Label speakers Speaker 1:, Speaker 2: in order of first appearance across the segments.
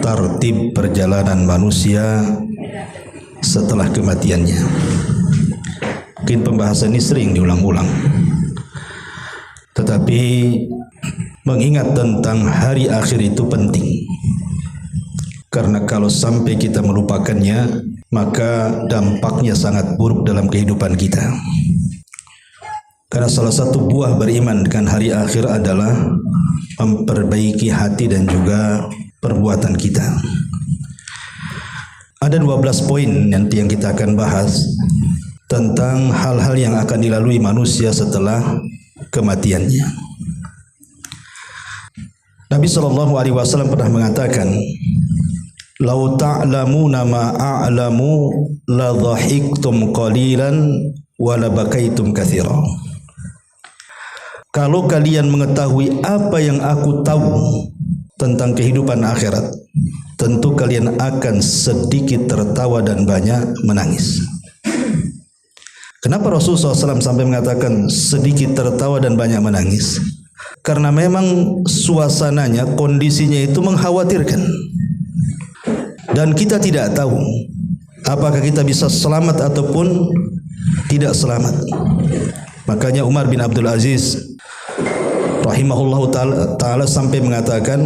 Speaker 1: Tartib perjalanan manusia setelah kematiannya. Mungkin pembahasan ini sering diulang-ulang, tetapi mengingat tentang hari akhir itu penting, karena kalau sampai kita melupakannya maka dampaknya sangat buruk dalam kehidupan kita. Karena salah satu buah beriman dengan hari akhir adalah memperbaiki hati dan juga perbuatan kita. Ada 12 poin nanti yang kita akan bahas tentang hal-hal yang akan dilalui manusia setelah kematiannya. Nabi SAW pernah mengatakan, "Lau ta'lamuna ma a'lamu la dhahiktum qalilan wa la bakaitum katsira." Kalau kalian mengetahui apa yang aku tahu tentang kehidupan akhirat, tentu kalian akan sedikit tertawa dan banyak menangis. Kenapa Rasulullah SAW sampai mengatakan sedikit tertawa dan banyak menangis? Karena memang suasananya, kondisinya itu mengkhawatirkan, dan kita tidak tahu apakah kita bisa selamat ataupun tidak selamat. Makanya Umar bin Abdul Aziz rahimahullahu ta'ala sampai mengatakan,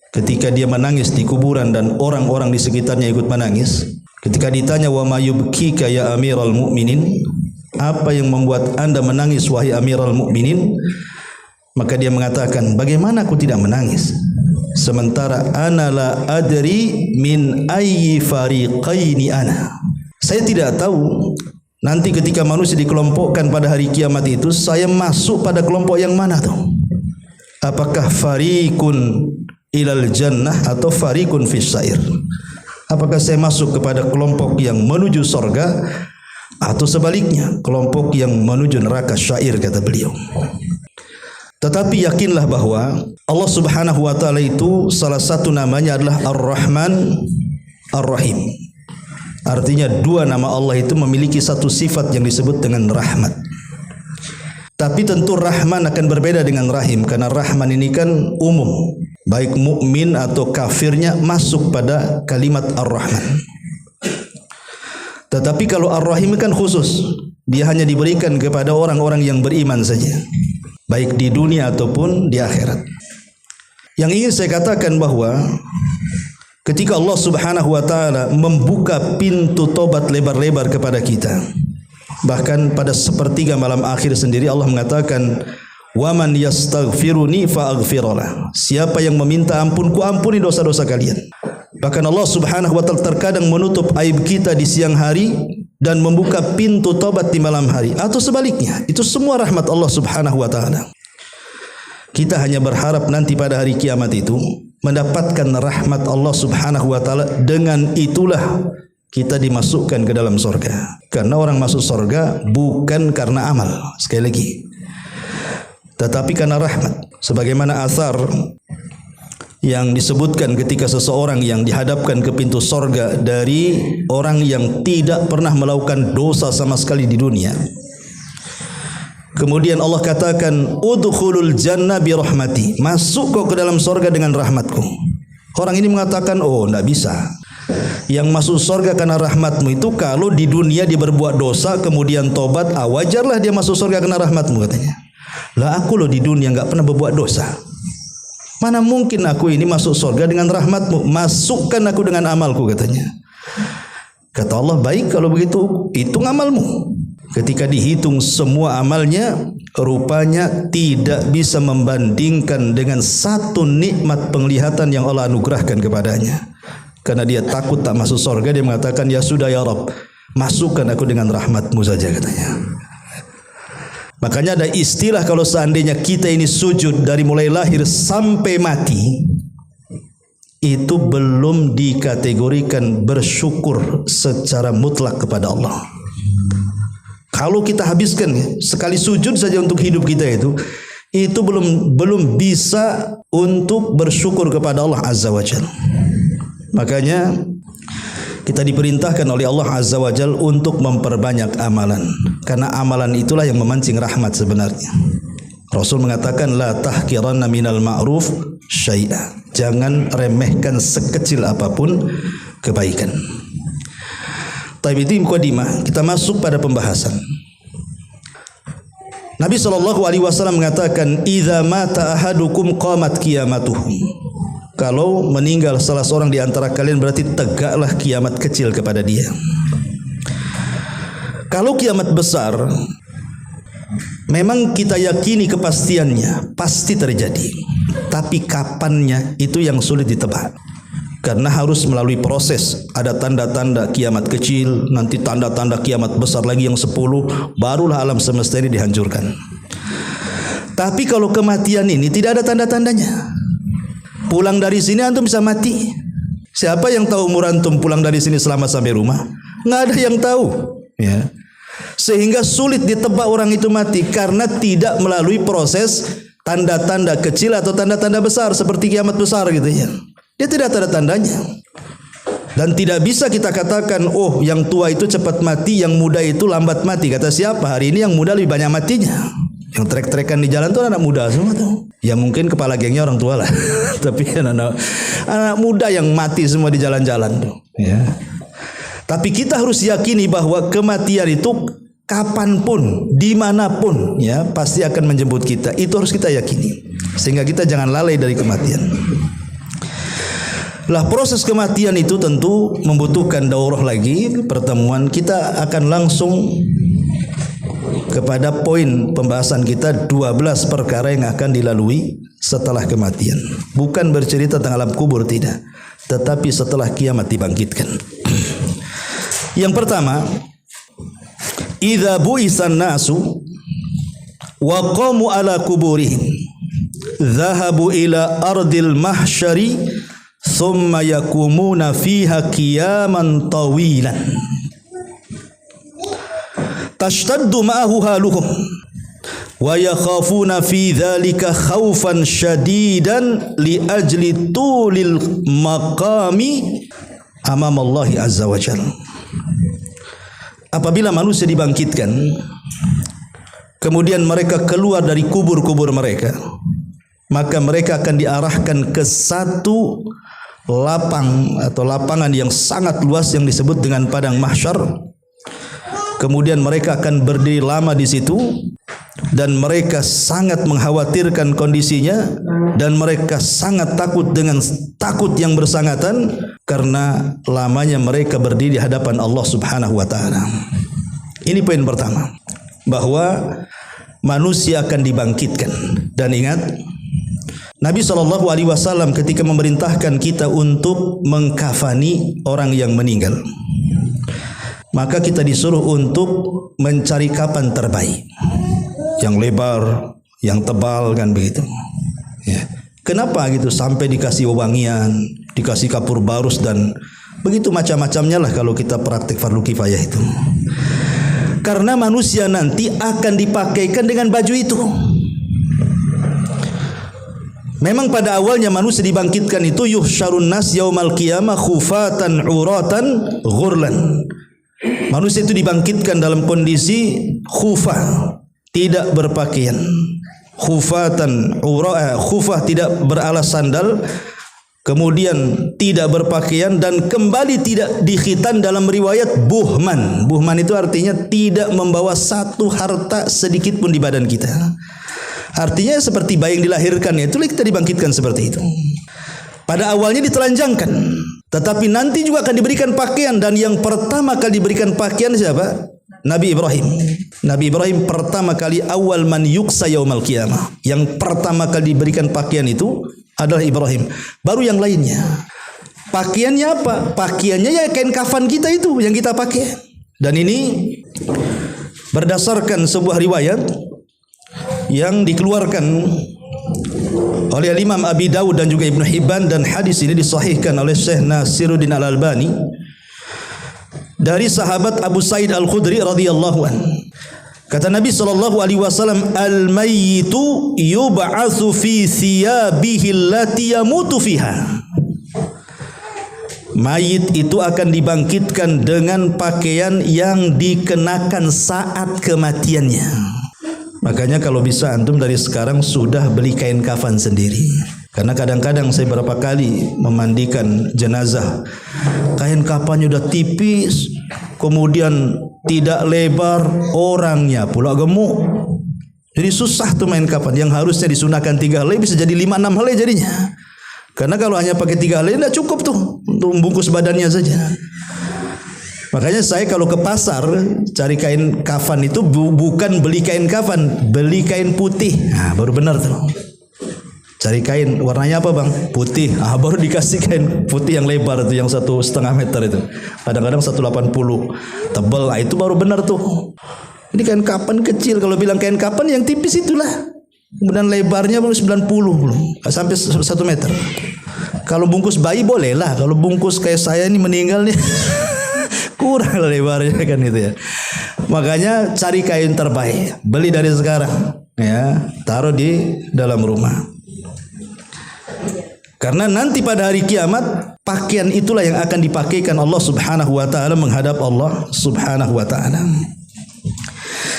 Speaker 1: ketika dia menangis di kuburan dan orang-orang di sekitarnya ikut menangis, ketika ditanya, "Wa ma yubkika ya Amiral Mukminin?" Apa yang membuat Anda menangis wahai Amiral Mukminin? Maka dia mengatakan, "Bagaimana aku tidak menangis sementara ana la adri min ayyi fariqaini ana." Saya tidak tahu nanti ketika manusia dikelompokkan pada hari kiamat itu, saya masuk pada kelompok yang mana tuh? Apakah fariqun ilal jannah atau fariqun fis sa'ir? Apakah saya masuk kepada kelompok yang menuju sorga atau sebaliknya, kelompok yang menuju neraka syair, kata beliau. Tetapi yakinlah bahwa Allah Subhanahu wa taala itu salah satu namanya adalah Ar-Rahman Ar-Rahim. Artinya dua nama Allah itu memiliki satu sifat yang disebut dengan rahmat. Tapi tentu Rahman akan berbeda dengan Rahim, karena Rahman ini kan umum, baik mukmin atau kafirnya masuk pada kalimat Ar-Rahman. Tetapi kalau Ar-Rahim kan khusus, dia hanya diberikan kepada orang-orang yang beriman saja, baik di dunia ataupun di akhirat. Yang ingin saya katakan bahwa ketika Allah Subhanahu wa taala membuka pintu tobat lebar-lebar kepada kita, bahkan pada sepertiga malam akhir sendiri Allah mengatakan, "Wa man yastaghfiruni fa aghfirlah." Siapa yang meminta ampun, ku ampuni dosa-dosa kalian. Bahkan Allah Subhanahu wa taala terkadang menutup aib kita di siang hari dan membuka pintu tobat di malam hari, atau sebaliknya. Itu semua rahmat Allah Subhanahu wa taala. Kita hanya berharap nanti pada hari kiamat itu mendapatkan rahmat Allah Subhanahu wa taala. Dengan itulah kita dimasukkan ke dalam surga. Karena orang masuk surga bukan karena amal, sekali lagi, tetapi karena rahmat. Sebagaimana asar yang disebutkan ketika seseorang yang dihadapkan ke pintu surga dari orang yang tidak pernah melakukan dosa sama sekali di dunia, kemudian Allah katakan, "Udkhulul jannah bi rahmati." Masuk kau ke dalam surga dengan rahmatku. Orang ini mengatakan, "Oh, tidak bisa. Yang masuk surga karena rahmatmu itu kalau di dunia dia berbuat dosa kemudian tobat, wajarlah dia masuk surga karena rahmatmu," katanya. "Lah aku loh di dunia enggak pernah berbuat dosa. Mana mungkin aku ini masuk surga dengan rahmatmu? Masukkan aku dengan amalku," katanya. Kata Allah, "Baik kalau begitu, hitung amalmu." Ketika dihitung semua amalnya, rupanya tidak bisa membandingkan dengan satu nikmat penglihatan yang Allah anugerahkan kepadanya. Karena dia takut tak masuk surga, dia mengatakan, "Ya sudah ya Rabb, masukkan aku dengan rahmatmu saja," katanya. Makanya ada istilah kalau seandainya kita ini sujud dari mulai lahir sampai mati, itu belum dikategorikan bersyukur secara mutlak kepada Allah. Kalau kita habiskan sekali sujud saja untuk hidup kita itu belum bisa untuk bersyukur kepada Allah Azza wa Jalla. Makanya Kita diperintahkan oleh Allah Azza wa Jalla untuk memperbanyak amalan, karena amalan itulah yang memancing rahmat sebenarnya. Rasul mengatakan la tahqiranna minal ma'ruf syai'a. Jangan remehkan sekecil apapun kebaikan. Tapi itu mukadimah, kita masuk pada pembahasan. Nabi SAW mengatakan idza mata ahadukum qamat qiyamatuhum. Kalau meninggal salah seorang di antara kalian berarti tegaklah kiamat kecil kepada dia. Kalau kiamat besar memang kita yakini kepastiannya pasti terjadi, tapi kapannya itu yang sulit ditebak, karena harus melalui proses. Ada tanda-tanda kiamat kecil, nanti tanda-tanda kiamat besar lagi yang 10, barulah alam semesta ini dihancurkan. Tapi kalau kematian ini tidak ada tanda-tandanya. Pulang dari sini antum bisa mati. Siapa yang tahu umur antum pulang dari sini selamat sampai rumah? Nggak ada yang tahu, ya. Sehingga sulit ditebak orang itu mati karena tidak melalui proses tanda-tanda kecil atau tanda-tanda besar seperti kiamat besar gitu ya. Dia tidak ada tandanya. Dan tidak bisa kita katakan, oh yang tua itu cepat mati, yang muda itu lambat mati. Kata siapa? Hari ini yang muda lebih banyak matinya. Yang trek-trekan di jalan itu anak muda semua tuh. Ya mungkin kepala gengnya orang tua lah. Tapi anak muda yang mati semua di jalan-jalan tuh. Ya. Tapi kita harus yakini bahwa kematian itu kapanpun, dimanapun, ya pasti akan menjemput kita. Itu harus kita yakini. Sehingga kita jangan lalai dari kematian. Lah proses kematian itu tentu membutuhkan daurah lagi, pertemuan. Kita akan langsung kepada poin pembahasan kita, 12 perkara yang akan dilalui setelah kematian. Bukan bercerita tentang alam kubur, tidak, tetapi setelah kiamat dibangkitkan. Yang pertama, idza bu'isan nasu wa qamu ala kuburihim dhahabu ila ardil mahsyari thumma yakumuna fiha qiyaman tawilan tashtaddu ma'ahu haluhum wa yakhafuna fi dhalika khawfan shadidan li ajli tulil maqami amam Allah azza wa jalla. Apabila manusia dibangkitkan, kemudian mereka keluar dari kubur-kubur mereka, maka mereka akan diarahkan ke satu lapang atau lapangan yang sangat luas yang disebut dengan padang mahsyar. Kemudian mereka akan berdiri lama di situ dan mereka sangat mengkhawatirkan kondisinya dan mereka sangat takut dengan takut yang bersangatan karena lamanya mereka berdiri di hadapan Allah Subhanahu wa taala. Ini poin pertama, bahwa manusia akan dibangkitkan. Dan ingat, Nabi SAW ketika memerintahkan kita untuk mengkafani orang yang meninggal, maka kita disuruh untuk mencari kapan terbaik, yang lebar, yang tebal, kan begitu. Ya. Kenapa gitu? Sampai dikasih wewangian, dikasih kapur barus dan begitu macam-macamnya lah kalau kita praktik fardu kifayah itu. Karena manusia nanti akan dipakaikan dengan baju itu. Memang pada awalnya manusia dibangkitkan itu yuhsyarun nas yaumal qiyamah khufatan uratan ghurlan. Manusia itu dibangkitkan dalam kondisi khufah, tidak berpakaian. Khufatan khufah, tidak beralas sandal, kemudian tidak berpakaian dan kembali tidak dikhitan. Dalam riwayat buhman. Buhman itu artinya tidak membawa satu harta sedikit pun di badan kita. Artinya seperti bayi yang dilahirkan, itulah kita dibangkitkan seperti itu. Pada awalnya ditelanjangkan, tetapi nanti juga akan diberikan pakaian. Dan yang pertama kali diberikan pakaian siapa? Nabi Ibrahim. Nabi Ibrahim pertama kali, awal man yuksa yaumal qiyamah. Yang pertama kali diberikan pakaian itu adalah Ibrahim. Baru yang lainnya. Pakaiannya apa? Pakaiannya ya kain kafan kita itu yang kita pakai. Dan ini berdasarkan sebuah riwayat yang dikeluarkan oleh Imam Abi Dawud dan juga Ibnu Hibban, dan hadis ini disahihkan oleh Syekh Nasiruddin Al-Albani dari sahabat Abu Sa'id Al-Khudri radhiyallahu an. Kata Nabi SAW, al-mayyitu yub'atsu fi thiyabihi allati yamutu fiha. mayit itu akan dibangkitkan dengan pakaian yang dikenakan saat kematiannya. Makanya kalau bisa antum dari sekarang sudah beli kain kafan sendiri. Karena kadang-kadang saya berapa kali memandikan jenazah, kain kafannya udah tipis, kemudian tidak lebar, orangnya pula gemuk. Jadi susah tuh main kafan. Yang harusnya disunahkan 3 helai bisa jadi 5-6 helai jadinya. Karena kalau hanya pakai 3 helai tidak cukup tuh untuk membungkus badannya saja. Makanya saya kalau ke pasar cari kain kafan itu bukan beli kain kafan, beli kain putih. Nah, baru benar tuh. Cari kain warnanya apa bang? Putih. Baru dikasih kain putih yang lebar itu, yang 1,5 meter itu. Kadang-kadang 180 tebal. Nah, itu baru benar tuh. Ini kain kapan kecil. Kalau bilang kain kapan yang tipis itulah. Kemudian lebarnya baru 90 belum, sampai 1 meter. Kalau bungkus bayi boleh lah. Kalau bungkus kayak saya ini meninggal nih kurang lebarnya kan itu ya. Makanya cari kain terbaik, beli dari sekarang ya, taruh di dalam rumah. Karena nanti pada hari kiamat pakaian itulah yang akan dipakaikan Allah Subhanahu wa taala menghadap Allah Subhanahu wa taala.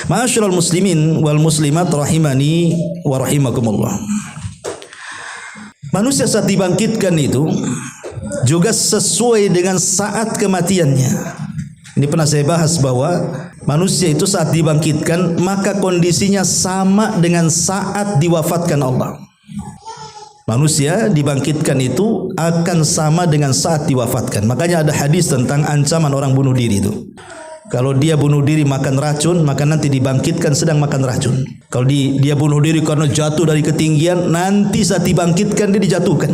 Speaker 1: Ma'asyiral muslimin wal muslimat rahimani wa rahimakumullah. Manusia saat dibangkitkan itu juga sesuai dengan saat kematiannya. Ini pernah saya bahas bahwa manusia itu saat dibangkitkan maka kondisinya sama dengan saat diwafatkan Allah. Manusia dibangkitkan itu akan sama dengan saat diwafatkan. Makanya ada hadis tentang ancaman orang bunuh diri itu. Kalau dia bunuh diri makan racun, maka nanti dibangkitkan sedang makan racun. Kalau dia bunuh diri karena jatuh dari ketinggian, nanti saat dibangkitkan dia dijatuhkan.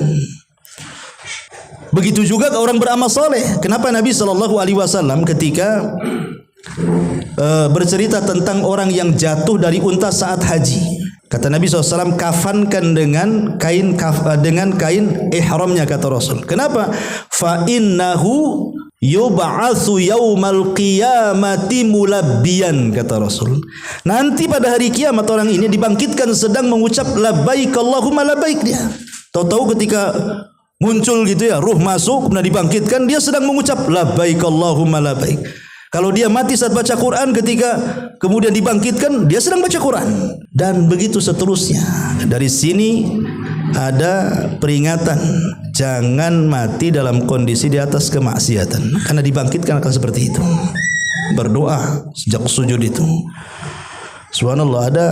Speaker 1: Begitu juga orang beramal soleh. Kenapa Nabi SAW ketika bercerita tentang orang yang jatuh dari unta saat haji, kata Nabi SAW, kafankan dengan kain ihramnya, kata Rasul. Kenapa? Fa innahu yub'atsu yaumal qiyamati mulabbiyan, kata Rasul. Nanti pada hari kiamat orang ini dibangkitkan sedang mengucap labbaik Allahumma labbaik dia. Tahu-tahu ketika muncul gitu ya, ruh masuk kemudian dibangkitkan, dia sedang mengucap labbaik Allahumma labbaik. Kalau dia mati saat baca Quran, ketika kemudian dibangkitkan, dia sedang baca Quran. Dan begitu seterusnya. Dari sini ada peringatan, jangan mati dalam kondisi di atas kemaksiatan. Karena dibangkitkan akan seperti itu. Berdoa sejak sujud itu. Subhanallah, ada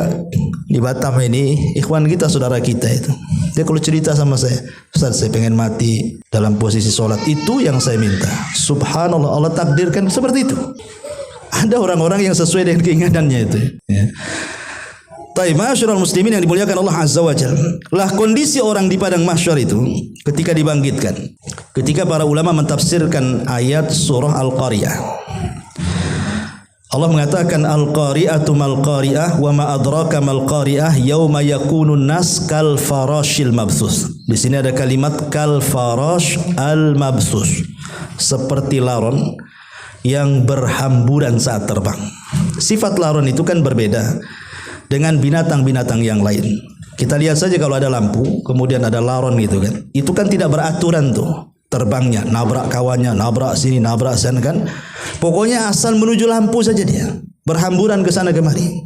Speaker 1: di Batam ini ikhwan kita, saudara kita itu. Dia kalau cerita sama saya, Ustaz saya pengen mati dalam posisi sholat, itu yang saya minta. Subhanallah, Allah takdirkan seperti itu. Ada orang-orang yang sesuai dengan keinginannya itu ya. Taib, ma'asyiral muslimin yang dimuliakan Allah Azza wa Jalla. Lah kondisi orang di padang mahsyar itu ketika dibangkitkan. Ketika para ulama mentafsirkan ayat surah Al-Qariyah, Allah mengatakan al-qari'atu mal-qari'ah wa ma adraka mal-qari'ah yauma yakunun nas kal farashil mabthus. Di sini ada kalimat kal farash al mabthus, seperti laron yang berhamburan saat terbang. Sifat laron itu kan berbeda dengan binatang-binatang yang lain. Kita lihat saja kalau ada lampu kemudian ada laron gitu kan. Itu kan tidak beraturan tuh terbangnya, nabrak kawannya, nabrak sini, nabrak sana kan. Pokoknya asal menuju lampu saja dia, berhamburan ke sana kemari.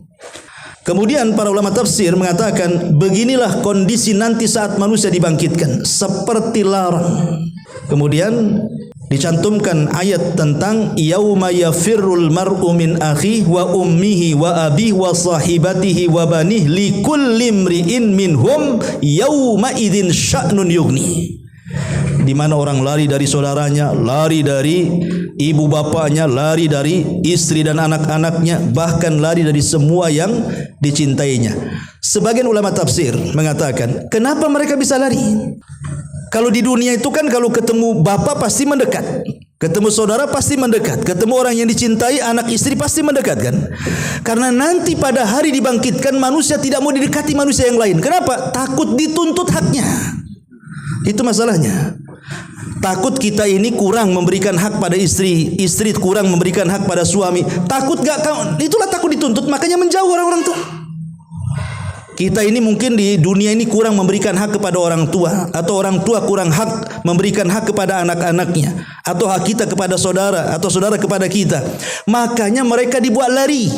Speaker 1: Kemudian para ulama tafsir mengatakan beginilah kondisi nanti saat manusia dibangkitkan, seperti laron. Kemudian dicantumkan ayat tentang yauma yafirrul mar'u min akhihi wa ummihi wa abihi wa sahibatihi wa banihi likulli imri'in minhum yauma idzin sya'nun yughni. Di mana orang lari dari saudaranya, lari dari ibu bapaknya, lari dari istri dan anak-anaknya, bahkan lari dari semua yang dicintainya. Sebagian ulama tafsir mengatakan, kenapa mereka bisa lari? Kalau di dunia itu kan kalau ketemu bapak pasti mendekat, ketemu saudara pasti mendekat, ketemu orang yang dicintai, anak istri pasti mendekat kan? Karena nanti pada hari dibangkitkan manusia tidak mau didekati manusia yang lain. Kenapa? Takut dituntut haknya. Itu masalahnya. Takut kita ini kurang memberikan hak pada istri, istri kurang memberikan hak pada suami. Takut itulah takut dituntut, makanya menjauh orang-orang tuh. Kita ini mungkin di dunia ini kurang memberikan hak kepada orang tua, atau orang tua kurang hak memberikan hak kepada anak-anaknya, atau hak kita kepada saudara, atau saudara kepada kita. Makanya mereka dibuat lari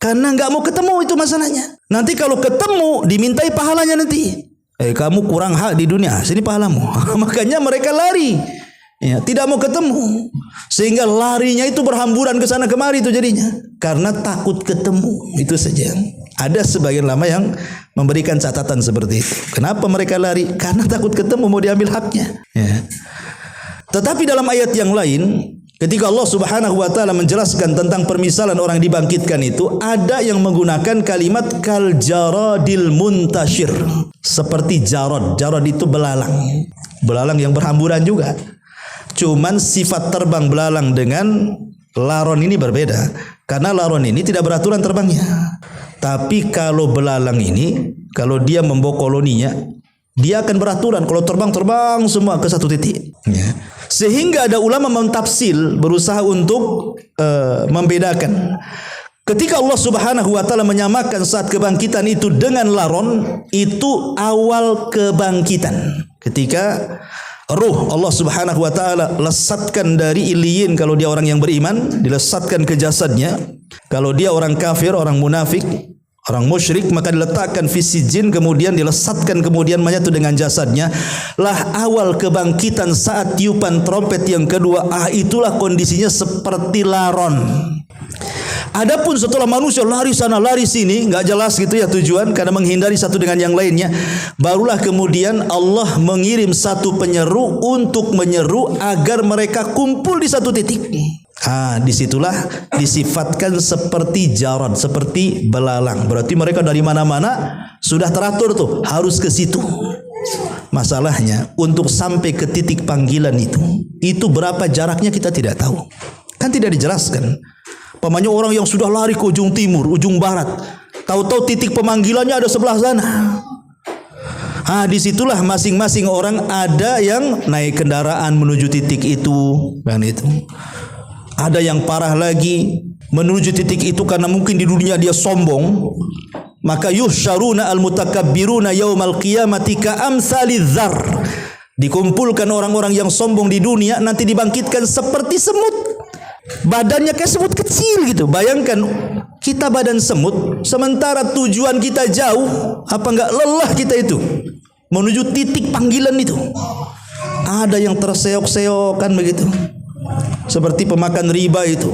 Speaker 1: karena nggak mau ketemu, itu masalahnya. Nanti kalau ketemu dimintai pahalanya nanti. Kamu kurang hak di dunia, sini pahalamu. Makanya mereka lari. Ya, tidak mau ketemu, sehingga larinya itu berhamburan ke sana kemari itu jadinya karena takut ketemu, itu saja. Ada sebagian ulama yang memberikan catatan seperti itu. Kenapa mereka lari? Karena takut ketemu, mau diambil haknya. Ya. Tetapi dalam ayat yang lain, ketika Allah Subhanahu wa taala menjelaskan tentang permisalan orang dibangkitkan itu, ada yang menggunakan kalimat kal jaradil muntashir, seperti jarad. Jarad itu belalang. Belalang yang berhamburan juga. Cuman sifat terbang belalang dengan laron ini berbeda. Karena laron ini tidak beraturan terbangnya. Tapi kalau belalang ini, kalau dia membawa koloninya, dia akan beraturan. Kalau terbang semua ke satu titik. Ya. Sehingga ada ulama mentafsir, berusaha untuk membedakan. Ketika Allah Subhanahu wa taala menyamakan saat kebangkitan itu dengan laron, itu awal kebangkitan. Ketika ruh Allah Subhanahu wa taala lesatkan dari iliyin, kalau dia orang yang beriman dilesatkan ke jasadnya. Kalau dia orang kafir, orang munafik, orang musyrik, maka diletakkan fi sijin, kemudian dilesatkan kemudian menyatu dengan jasadnya. Lah awal kebangkitan saat tiupan trompet yang kedua, itulah kondisinya seperti laron. Adapun setelah manusia lari sana lari sini, nggak jelas gitu ya tujuan, karena menghindari satu dengan yang lainnya, barulah kemudian Allah mengirim satu penyeru untuk menyeru agar mereka kumpul di satu titik. Disitulah disifatkan seperti jarad, seperti belalang. Berarti mereka dari mana-mana sudah teratur tuh, harus ke situ. Masalahnya untuk sampai ke titik panggilan itu berapa jaraknya kita tidak tahu. Kan tidak dijelaskan. Pamannya orang yang sudah lari ke ujung timur, ujung barat, tahu-tahu titik pemanggilannya ada sebelah sana. Disitulah masing-masing orang ada yang naik kendaraan menuju titik itu, kan itu. Ada yang parah lagi menuju titik itu karena mungkin di dunia dia sombong. Maka yuhsyaruna al-mutakabbiruna yaumal qiyamati ka'amsalidzar. Dikumpulkan orang-orang yang sombong di dunia, nanti dibangkitkan seperti semut. Badannya kayak semut kecil gitu. Bayangkan kita badan semut, sementara tujuan kita jauh, apa enggak lelah kita itu menuju titik panggilan itu. Ada yang terseok-seokan begitu, seperti pemakan riba itu.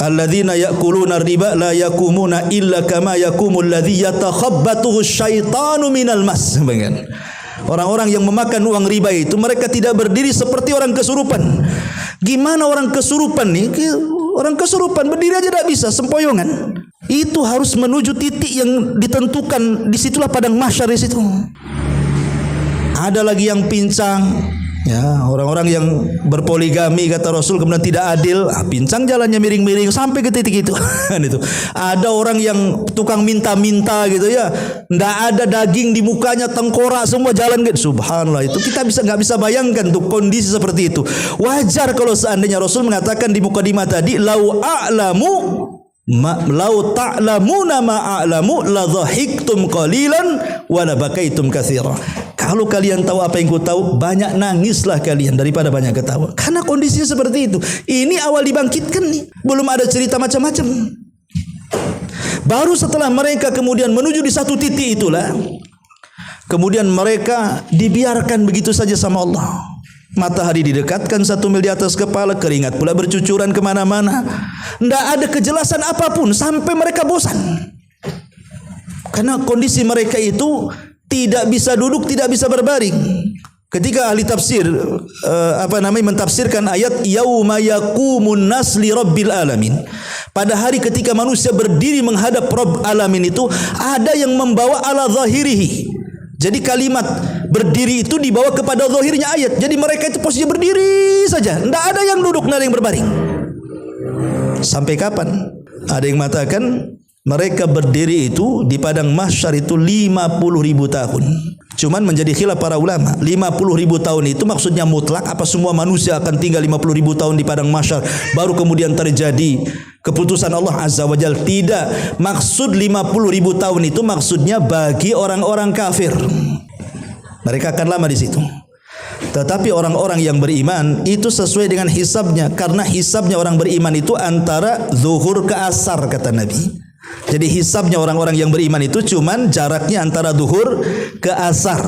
Speaker 1: Alladzina ya'kuluna riba la yakumuna illa kama yakumul ladzi yatakhabbathu syaitanu minal mas. Orang-orang yang memakan uang riba itu, mereka tidak berdiri seperti orang kesurupan. Gimana orang kesurupan nih? Orang kesurupan berdiri aja tidak bisa, sempoyongan. Itu harus menuju titik yang ditentukan. Disitulah padang mahsyar di situ. Ada lagi yang pincang, ya, orang-orang yang berpoligami kata Rasul kemudian tidak adil, pincang jalannya miring-miring sampai ke titik itu. Itu. Ada orang yang tukang minta-minta gitu ya, nggak ada daging di mukanya, tengkorak semua jalan gitu. Subhanallah, itu kita nggak bisa bayangkan tuh kondisi seperti itu. Wajar kalau seandainya Rasul mengatakan di mukadimah tadi, lau ta'lamuna ma'alamu la dhahiktum qalilan wa la bakaitum katsira. Kalau kalian tahu apa yang ku tahu, banyak nangislah kalian daripada banyak ketawa. Karena kondisinya seperti itu. Ini awal dibangkitkan nih, belum ada cerita macam-macam. Baru setelah mereka kemudian menuju di satu titik itulah, kemudian mereka dibiarkan begitu saja sama Allah. Matahari didekatkan 1 mil di atas kepala, keringat pula bercucuran kemana-mana. Tidak ada kejelasan apapun sampai mereka bosan. Karena kondisi mereka itu tidak bisa duduk, tidak bisa berbaring. Ketika ahli tafsir mentafsirkan ayat yauma yaqumun nas li rabbil alamin, pada hari ketika manusia berdiri menghadap Rabb alamin itu, ada yang membawa ala zahirihi. Jadi kalimat berdiri itu dibawa kepada zahirnya ayat. Jadi mereka itu posisinya berdiri saja, tidak ada yang duduk, tidak ada yang berbaring. Sampai kapan? Ada yang mengatakan mereka berdiri itu di padang mahsyar itu 50.000 tahun. Cuman menjadi khilaf para ulama. 50.000 tahun itu maksudnya mutlak apa semua manusia akan tinggal 50.000 tahun di padang mahsyar baru kemudian terjadi keputusan Allah Azza wa Jalla? Tidak. Maksud 50.000 tahun itu maksudnya bagi orang-orang kafir. Mereka akan lama di situ. Tetapi orang-orang yang beriman itu sesuai dengan hisabnya, karena hisabnya orang beriman itu antara zuhur ke asar kata Nabi. Jadi hisabnya orang-orang yang beriman itu cuman jaraknya antara zuhur ke asar.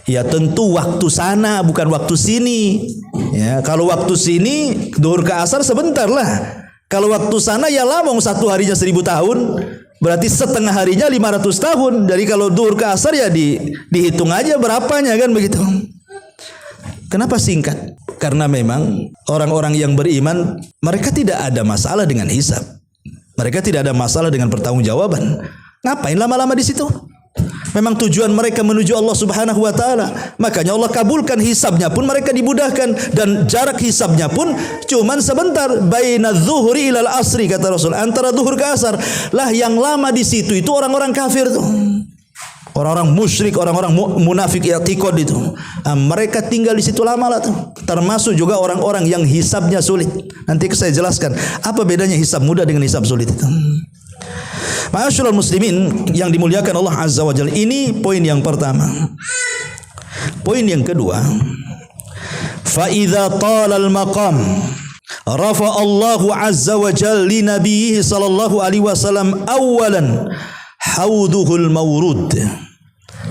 Speaker 1: Ya tentu waktu sana bukan waktu sini. Ya, kalau waktu sini zuhur ke asar sebentar lah. Kalau waktu sana ya lama, satu harinya 1000 tahun. Berarti setengah harinya 500 tahun. Jadi kalau zuhur ke asar ya dihitung aja berapanya kan begitu. Kenapa singkat? Karena memang orang-orang yang beriman mereka tidak ada masalah dengan hisab. Mereka tidak ada masalah dengan pertanggungjawaban. Ngapain lama-lama di situ? Memang tujuan mereka menuju Allah Subhanahu wa taala. Makanya Allah kabulkan hisabnya pun mereka dimudahkan, dan jarak hisabnya pun cuman sebentar. Baina dzuhri ilal asri kata Rasul, antara zuhur ke asar. Lah yang lama di situ itu orang-orang kafir tuh. Orang-orang musyrik, orang-orang munafik i'tiqad itu. Mereka tinggal di situ lama lah tuh. Termasuk juga orang-orang yang hisabnya sulit. Nanti saya jelaskan apa bedanya hisab mudah dengan hisab sulit itu. Ma'asyiral muslimin yang dimuliakan Allah Azza wa Jalla, ini poin yang pertama. Poin yang kedua, fa idza tala al maqam rafa Allahu Azza wa Jalla li nabiyhi sallallahu alaihi wasallam awalan haudhuhul mawrud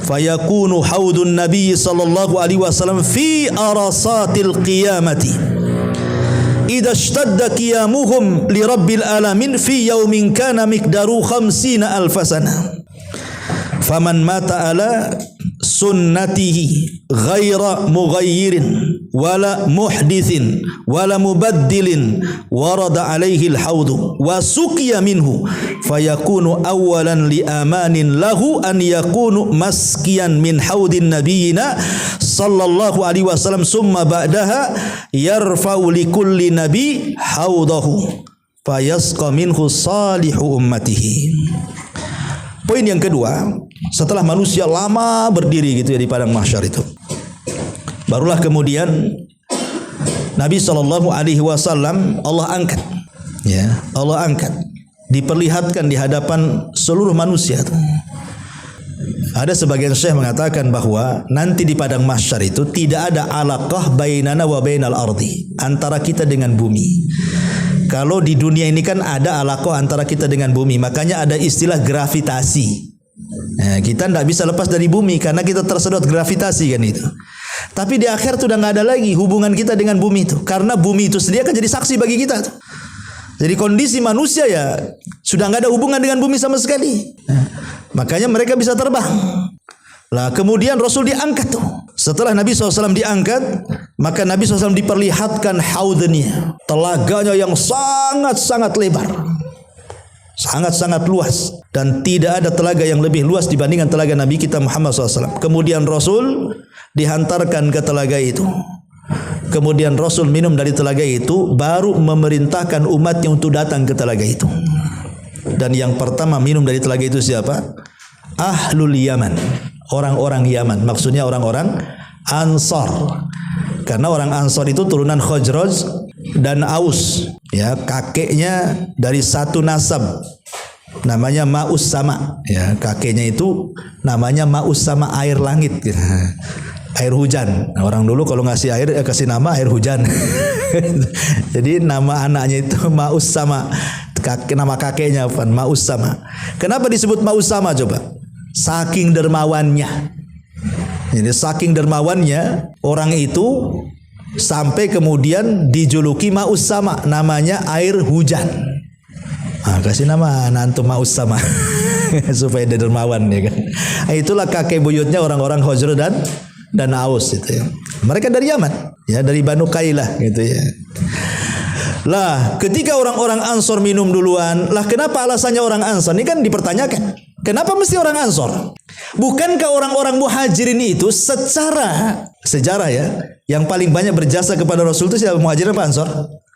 Speaker 1: fayakunu haudun nabiy sallallahu alaihi wasallam fi arasatil qiyamati idza ishtadda qiyamuhum li rabbil alamin fi yaumin kana miqdaru 50 alf sana faman mata ala sunnatihi ghaira mughayyirin wala muhdithin wala mubaddilin warada alaihi al-hawdu wa suqiya minhu fayakunu awalan li amanin lahu an yakunu maskiyan min haudin nabiyina sallallahu alaihi wasallam summa ba'daha yarfa'u li kulli nabi haudahu fayasqa minhu salihu ummatihi. Poin yang kedua, setelah manusia lama berdiri gitu ya di padang mahsyar itu, barulah kemudian Nabi sallallahu alaihi wasallam Allah angkat. Ya, Allah angkat. Diperlihatkan di hadapan seluruh manusia. Ada sebagian syekh mengatakan bahwa nanti di padang mahsyar itu tidak ada alaqah bainana wa bainal ardi, antara kita dengan bumi. Kalau di dunia ini kan ada alaqah antara kita dengan bumi, makanya ada istilah gravitasi. Nah, kita tidak bisa lepas dari bumi karena kita tersedot gravitasi kan itu. Tapi di akhir itu udah nggak ada lagi hubungan kita dengan bumi itu, karena bumi itu sendiri akan jadi saksi bagi kita. Jadi kondisi manusia ya sudah nggak ada hubungan dengan bumi sama sekali. Nah, makanya mereka bisa terbang. Lah kemudian Rasul diangkat tuh. Setelah Nabi SAW diangkat, maka Nabi SAW diperlihatkan haudnya, telaganya yang sangat-sangat lebar, sangat-sangat luas, dan tidak ada telaga yang lebih luas dibandingkan telaga Nabi kita Muhammad SAW. Kemudian Rasul dihantarkan ke telaga itu. Kemudian Rasul minum dari telaga itu, baru memerintahkan umatnya untuk datang ke telaga itu. Dan yang pertama minum dari telaga itu siapa? Ahlul Yaman, orang-orang Yaman, maksudnya orang-orang Ansar. Karena orang Ansar itu turunan Khazraj dan Aus, ya, kakeknya dari satu nasab, namanya Ma'us Sama, ya, kakeknya itu namanya Ma'us Sama, air langit, gitu. Air hujan. Nah, orang dulu kalau ngasih air kasih nama air hujan. Jadi nama anaknya itu Ma'us Sama, nama kakeknya Ma'us Sama. Kenapa disebut Ma'us Sama coba? Saking dermawannya. Jadi saking dermawannya orang itu sampai kemudian dijuluki Ma'us Sama, namanya air hujan. Nah, kasih nama nantu Ma'us Sama supaya dia dermawan ya kan. Itulah kakek buyutnya orang-orang Khazraj dan Aus itu ya. Mereka dari Yaman, ya, dari Banu Qailah gitu ya. Lah, ketika orang-orang Ansor minum duluan, lah kenapa alasannya orang Ansor? Ini kan dipertanyakan. Kenapa mesti orang Ansor? Bukankah orang-orang Muhajirin itu secara sejarah ya, yang paling banyak berjasa kepada Rasul itu siapa, Muhajirin apa Ansor?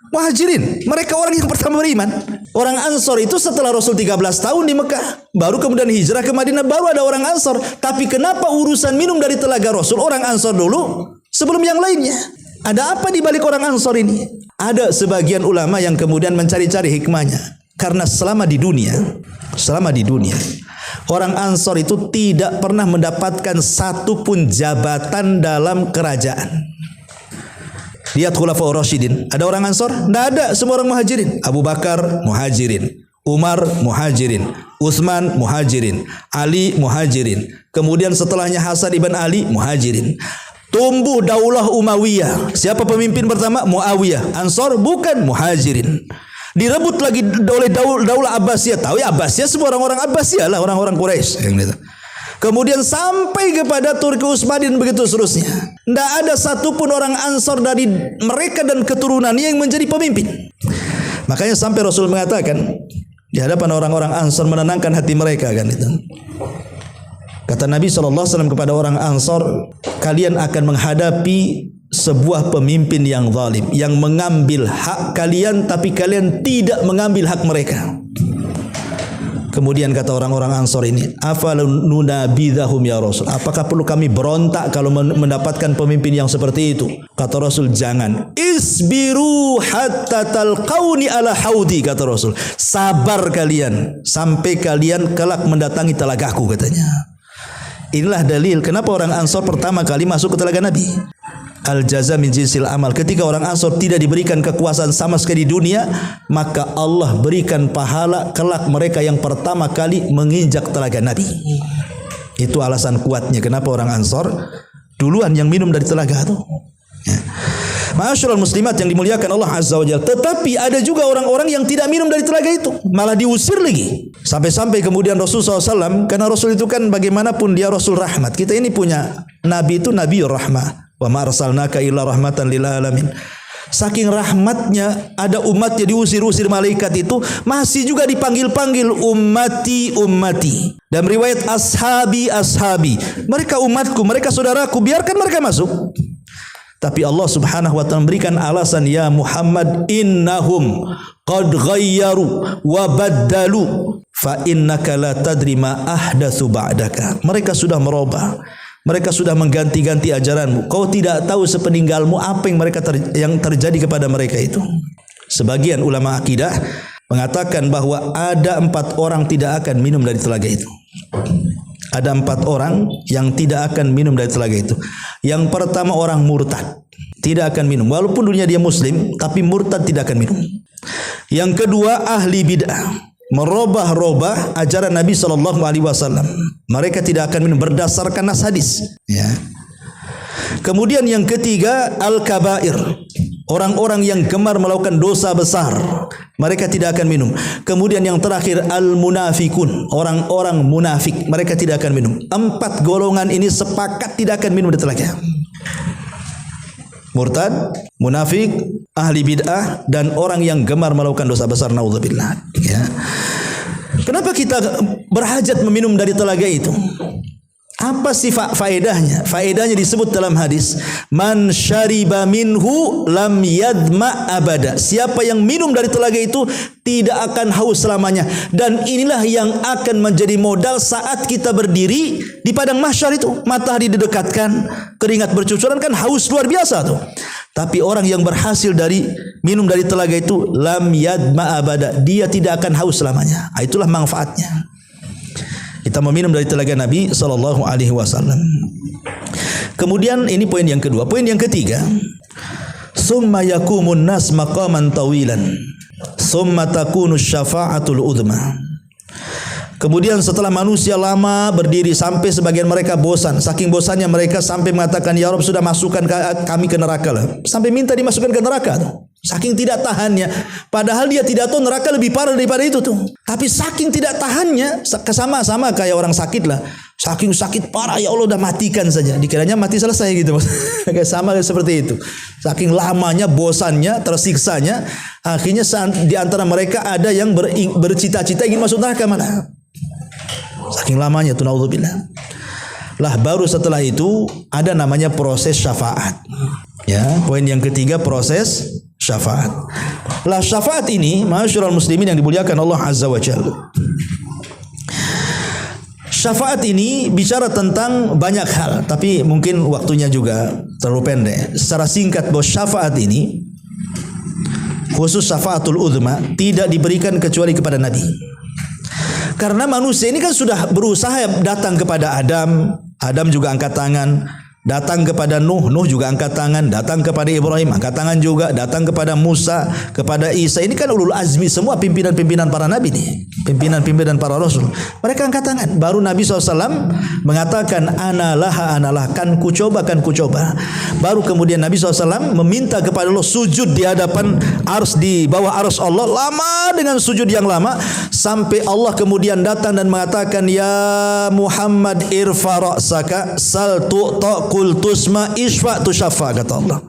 Speaker 1: Muhajirin, mereka orang yang pertama beriman. Orang Ansor itu setelah Rasul 13 tahun di Mekah, baru kemudian hijrah ke Madinah, baru ada orang Ansor. Tapi kenapa urusan minum dari telaga Rasul orang Ansor dulu sebelum yang lainnya? Ada apa di balik orang Ansor ini? Ada sebagian ulama yang kemudian mencari-cari hikmahnya. Karena selama di dunia, orang Ansor itu tidak pernah mendapatkan satu pun jabatan dalam kerajaan. Lihat Khulafaur Rasyidin, ada orang Ansor? Tidak ada, semua orang Muhajirin. Abu Bakar Muhajirin, Umar Muhajirin, Utsman Muhajirin, Ali Muhajirin. Kemudian setelahnya Hasan ibn Ali Muhajirin. Tumbuh Daulah Umayyah. Siapa pemimpin pertama? Muawiyah. Ansor bukan, Muhajirin. Direbut lagi oleh Daulah Abbasiyah. Tahu ya Abbasiyah, semua orang-orang Abbasiyah lah, orang-orang Quraisy yang gitu. Kemudian sampai kepada Turki Utsmanin, begitu seterusnya. Tidak ada satupun orang Ansor dari mereka dan keturunannya yang menjadi pemimpin. Makanya sampai Rasul mengatakan di hadapan orang-orang Ansor, menenangkan hati mereka kan itu. Kata Nabi SAW kepada orang Ansor, kalian akan menghadapi sebuah pemimpin yang zalim, yang mengambil hak kalian tapi kalian tidak mengambil hak mereka. Kemudian kata orang-orang Ansor ini, afalunabidhahum ya Rasul, apakah perlu kami berontak kalau mendapatkan pemimpin yang seperti itu? Kata Rasul, jangan. Isbiru hatta talqauni ala haudi, kata Rasul. Sabar kalian sampai kalian kelak mendatangi telagaku, katanya. Inilah dalil kenapa orang Ansor pertama kali masuk ke telaga Nabi. Al-jaza min jinsil amal. Ketika orang Ansor tidak diberikan kekuasaan sama sekali di dunia, maka Allah berikan pahala kelak mereka yang pertama kali menginjak telaga Nabi. Itu alasan kuatnya kenapa orang Ansor duluan yang minum dari telaga itu. Ya. Ma'asyiral muslimat yang dimuliakan Allah Azza wa Jalla. Tetapi ada juga orang-orang yang tidak minum dari telaga itu, malah diusir lagi. Sampai-sampai kemudian Rasul SAW, karena Rasul itu kan bagaimanapun dia Rasul rahmat. Kita ini punya Nabi itu Nabiur Rahmah. Wa ma arsalnaka illa rahmatan lil alamin. Saking rahmatnya, ada umatnya diusir-usir malaikat itu, masih juga dipanggil-panggil ummati ummati. Dan riwayat ashabi ashabi. Mereka umatku, mereka saudaraku, biarkan mereka masuk. Tapi Allah Subhanahu wa taala memberikan alasan, ya Muhammad, innahum qad ghayyaru wa baddalu fa innaka la tadri ma ahdatsu ba'daka. Mereka sudah merubah. Mereka sudah mengganti-ganti ajaranmu. Kau tidak tahu sepeninggalmu apa yang terjadi kepada mereka itu. Sebagian ulama akidah mengatakan bahwa ada 4 orang tidak akan minum dari telaga itu. Ada 4 orang yang tidak akan minum dari telaga itu. Yang pertama orang murtad, tidak akan minum. Walaupun dunia dia muslim, tapi murtad tidak akan minum. Yang kedua ahli bid'ah, merubah-rubah ajaran Nabi SAW. Mereka tidak akan minum berdasarkan nas hadis. Ya. Kemudian yang ketiga al-kabair, orang-orang yang gemar melakukan dosa besar, mereka tidak akan minum. Kemudian yang terakhir al-munafikun, orang-orang munafik, mereka tidak akan minum. 4 golongan ini sepakat tidak akan minum dari telaga. Murtad, munafik, ahli bid'ah, dan orang yang gemar melakukan dosa besar, naudzubillah. Ya. Kenapa kita berhajat meminum dari telaga itu? Apa sih faedahnya? Faedahnya disebut dalam hadis, man syariba minhu lam yadma abada. Siapa yang minum dari telaga itu tidak akan haus selamanya. Dan inilah yang akan menjadi modal saat kita berdiri di padang mahsyar itu. Matahari didekatkan, keringat bercucuran, kan haus luar biasa tuh. Tapi orang yang berhasil dari minum dari telaga itu lam yadma abada, dia tidak akan haus selamanya. Itulah manfaatnya. Kita meminum dari telaga Nabi sallallahu alaihi wasallam. Kemudian ini poin yang kedua. Poin yang ketiga, summa yakumun nas maqaman tawilan, summa takunu syafa'atul udhma. Kemudian setelah manusia lama berdiri sampai sebagian mereka bosan, saking bosannya mereka sampai mengatakan, ya Rabb, sudah masukkan kami ke neraka lah. Sampai minta dimasukkan ke neraka tuh. Saking tidak tahannya. Padahal dia tidak tahu neraka lebih parah daripada itu tuh. Tapi saking tidak tahannya, sama-sama kayak orang sakit lah. Saking sakit parah, ya Allah, udah matikan saja. Dikiranya mati selesai gitu. Kayak sama seperti itu. Saking lamanya, bosannya, tersiksanya, akhirnya di antara mereka ada yang bercita-cita ingin masuk neraka malah. Saking lamanya tuh, naudzubillah. Lah baru setelah itu ada namanya proses syafaat. Ya, poin yang ketiga proses syafaat. Lah syafaat ini, ma'asyiral muslimin yang dimuliakan Allah Azza wa Jalla. Syafaat ini bicara tentang banyak hal, tapi mungkin waktunya juga terlalu pendek. Secara singkat bahwa syafaat ini, khusus syafaatul uzma, tidak diberikan kecuali kepada Nabi. Karena manusia ini kan sudah berusaha datang kepada Adam, Adam juga angkat tangan. Datang kepada Nuh, Nuh juga angkat tangan. Datang kepada Ibrahim, angkat tangan juga. Datang kepada Musa, kepada Isa. Ini kan ulul azmi, semua pimpinan-pimpinan para nabi nih, pimpinan-pimpinan para rasul. Mereka angkat tangan. Baru Nabi SAW mengatakan, analah, kan ku coba. Baru kemudian Nabi SAW meminta kepada Allah sujud di hadapan ars, di bawah ars Allah. Lama dengan sujud yang lama, sampai Allah kemudian datang dan mengatakan, ya Muhammad irfa ra'saka sal tu'ta kultusma isfa tu syafa, kata Allah.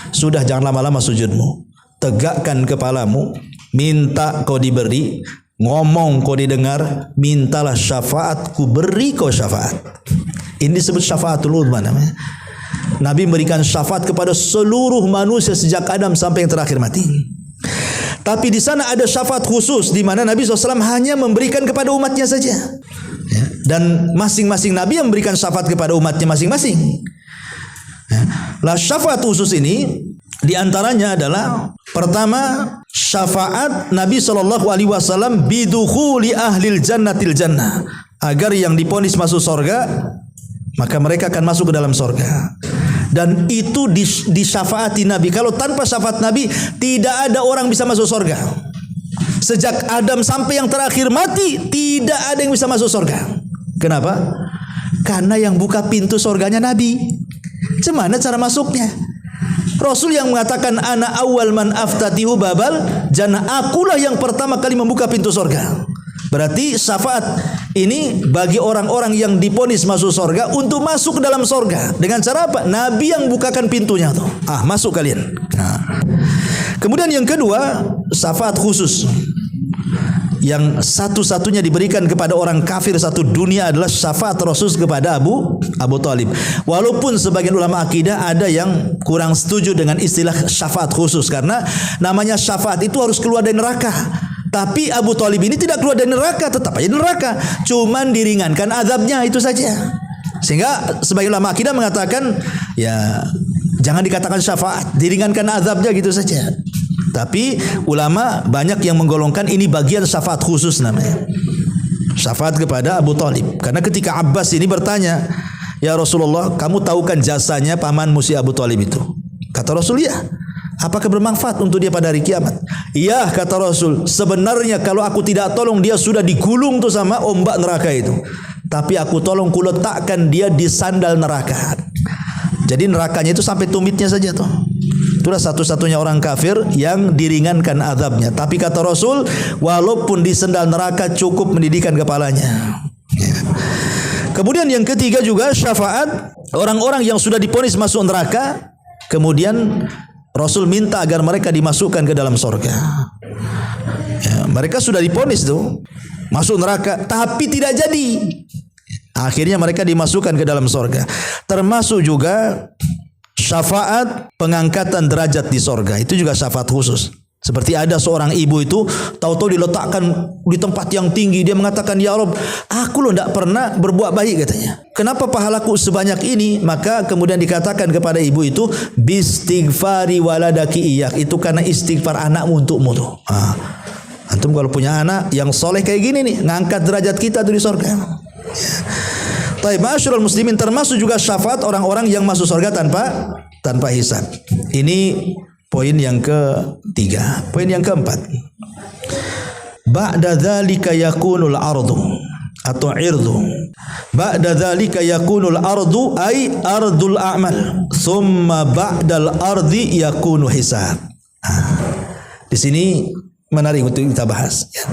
Speaker 1: Sudah, jangan lama-lama sujudmu, tegakkan kepalamu, minta kau diberi, ngomong kau didengar, mintalah syafaat, ku beri kau syafaat. Ini disebut syafaatul uzma namanya. Nabi memberikan syafaat kepada seluruh manusia sejak Adam sampai yang terakhir mati. Tapi di sana ada syafaat khusus di mana Nabi SAW hanya memberikan kepada umatnya saja. Dan masing-masing Nabi yang memberikan syafaat kepada umatnya masing-masing. Lah syafaat khusus ini diantaranya adalah pertama, syafaat Nabi SAW bidukhuli ahlil jannatil jannah, agar yang diponis masuk surga maka mereka akan masuk ke dalam surga. Dan itu disyafaati Nabi. Kalau tanpa syafaat Nabi, tidak ada orang bisa masuk surga. Sejak Adam sampai yang terakhir mati, tidak ada yang bisa masuk surga. Kenapa? Karena yang buka pintu surganya Nabi. Gimana cara masuknya? Rasul yang mengatakan ana awal man aftatihu babal jannah, akulah yang pertama kali membuka pintu surga. Berarti syafaat ini bagi orang-orang yang diponis masuk surga untuk masuk ke dalam surga. Dengan cara apa? Nabi yang bukakan pintunya tuh. Masuk kalian. Kemudian yang kedua, syafaat khusus yang satu-satunya diberikan kepada orang kafir satu dunia adalah syafaat Rasul kepada Abu Talib. Walaupun sebagian ulama akidah ada yang kurang setuju dengan istilah syafaat khusus, karena namanya syafaat itu harus keluar dari neraka. Tapi Abu Talib ini tidak keluar dari neraka, tetap aja di neraka, cuman diringankan azabnya, itu saja. Sehingga sebagian ulama akidah mengatakan, ya jangan dikatakan syafaat, diringankan azabnya gitu saja. Tapi ulama banyak yang menggolongkan ini bagian syafaat khusus namanya. Syafaat kepada Abu Talib. Karena ketika Abbas ini bertanya, ya Rasulullah, kamu tahu kan jasanya pamanmu si Abu Talib itu? Kata Rasul, ya. Apakah bermanfaat untuk dia pada hari kiamat? Iya, kata Rasul, sebenarnya kalau aku tidak tolong dia sudah digulung tuh sama ombak neraka itu. Tapi aku tolong, ku letakkan dia di sandal neraka. Jadi nerakanya itu sampai tumitnya saja tuh. Itulah satu-satunya orang kafir yang diringankan azabnya. Tapi kata Rasul, walaupun di sandal neraka cukup mendidikan kepalanya. Kemudian yang ketiga juga syafaat orang-orang yang sudah diponis masuk neraka, kemudian Rasul minta agar mereka dimasukkan ke dalam surga. Mereka sudah diponis tuh masuk neraka, tapi tidak jadi. Akhirnya mereka dimasukkan ke dalam surga. Termasuk juga syafaat pengangkatan derajat di surga. Itu juga syafaat khusus. Seperti ada seorang ibu itu tahu-tahu diletakkan di tempat yang tinggi. Dia mengatakan, ya Rabb, aku loh tidak pernah berbuat baik, katanya. Kenapa pahalaku sebanyak ini? Maka kemudian dikatakan kepada ibu itu, bistighfari waladaki iyak. Itu karena istighfar anakmu untukmu tuh. Antum kalau punya anak yang soleh kayak gini nih, ngangkat derajat kita tuh di surga. Taib, ma'asyiral muslimin, termasuk juga syafaat orang-orang yang masuk surga tanpa hisab. Ini poin yang ketiga. Poin yang keempat, ba'da dzalika yakunul ardu atau irdu. Ba'da dzalika yakunul ardu ay ardul a'mal. Thumma ba'dal ardi yakunu hisab. Di sini menarik untuk kita bahas, ya.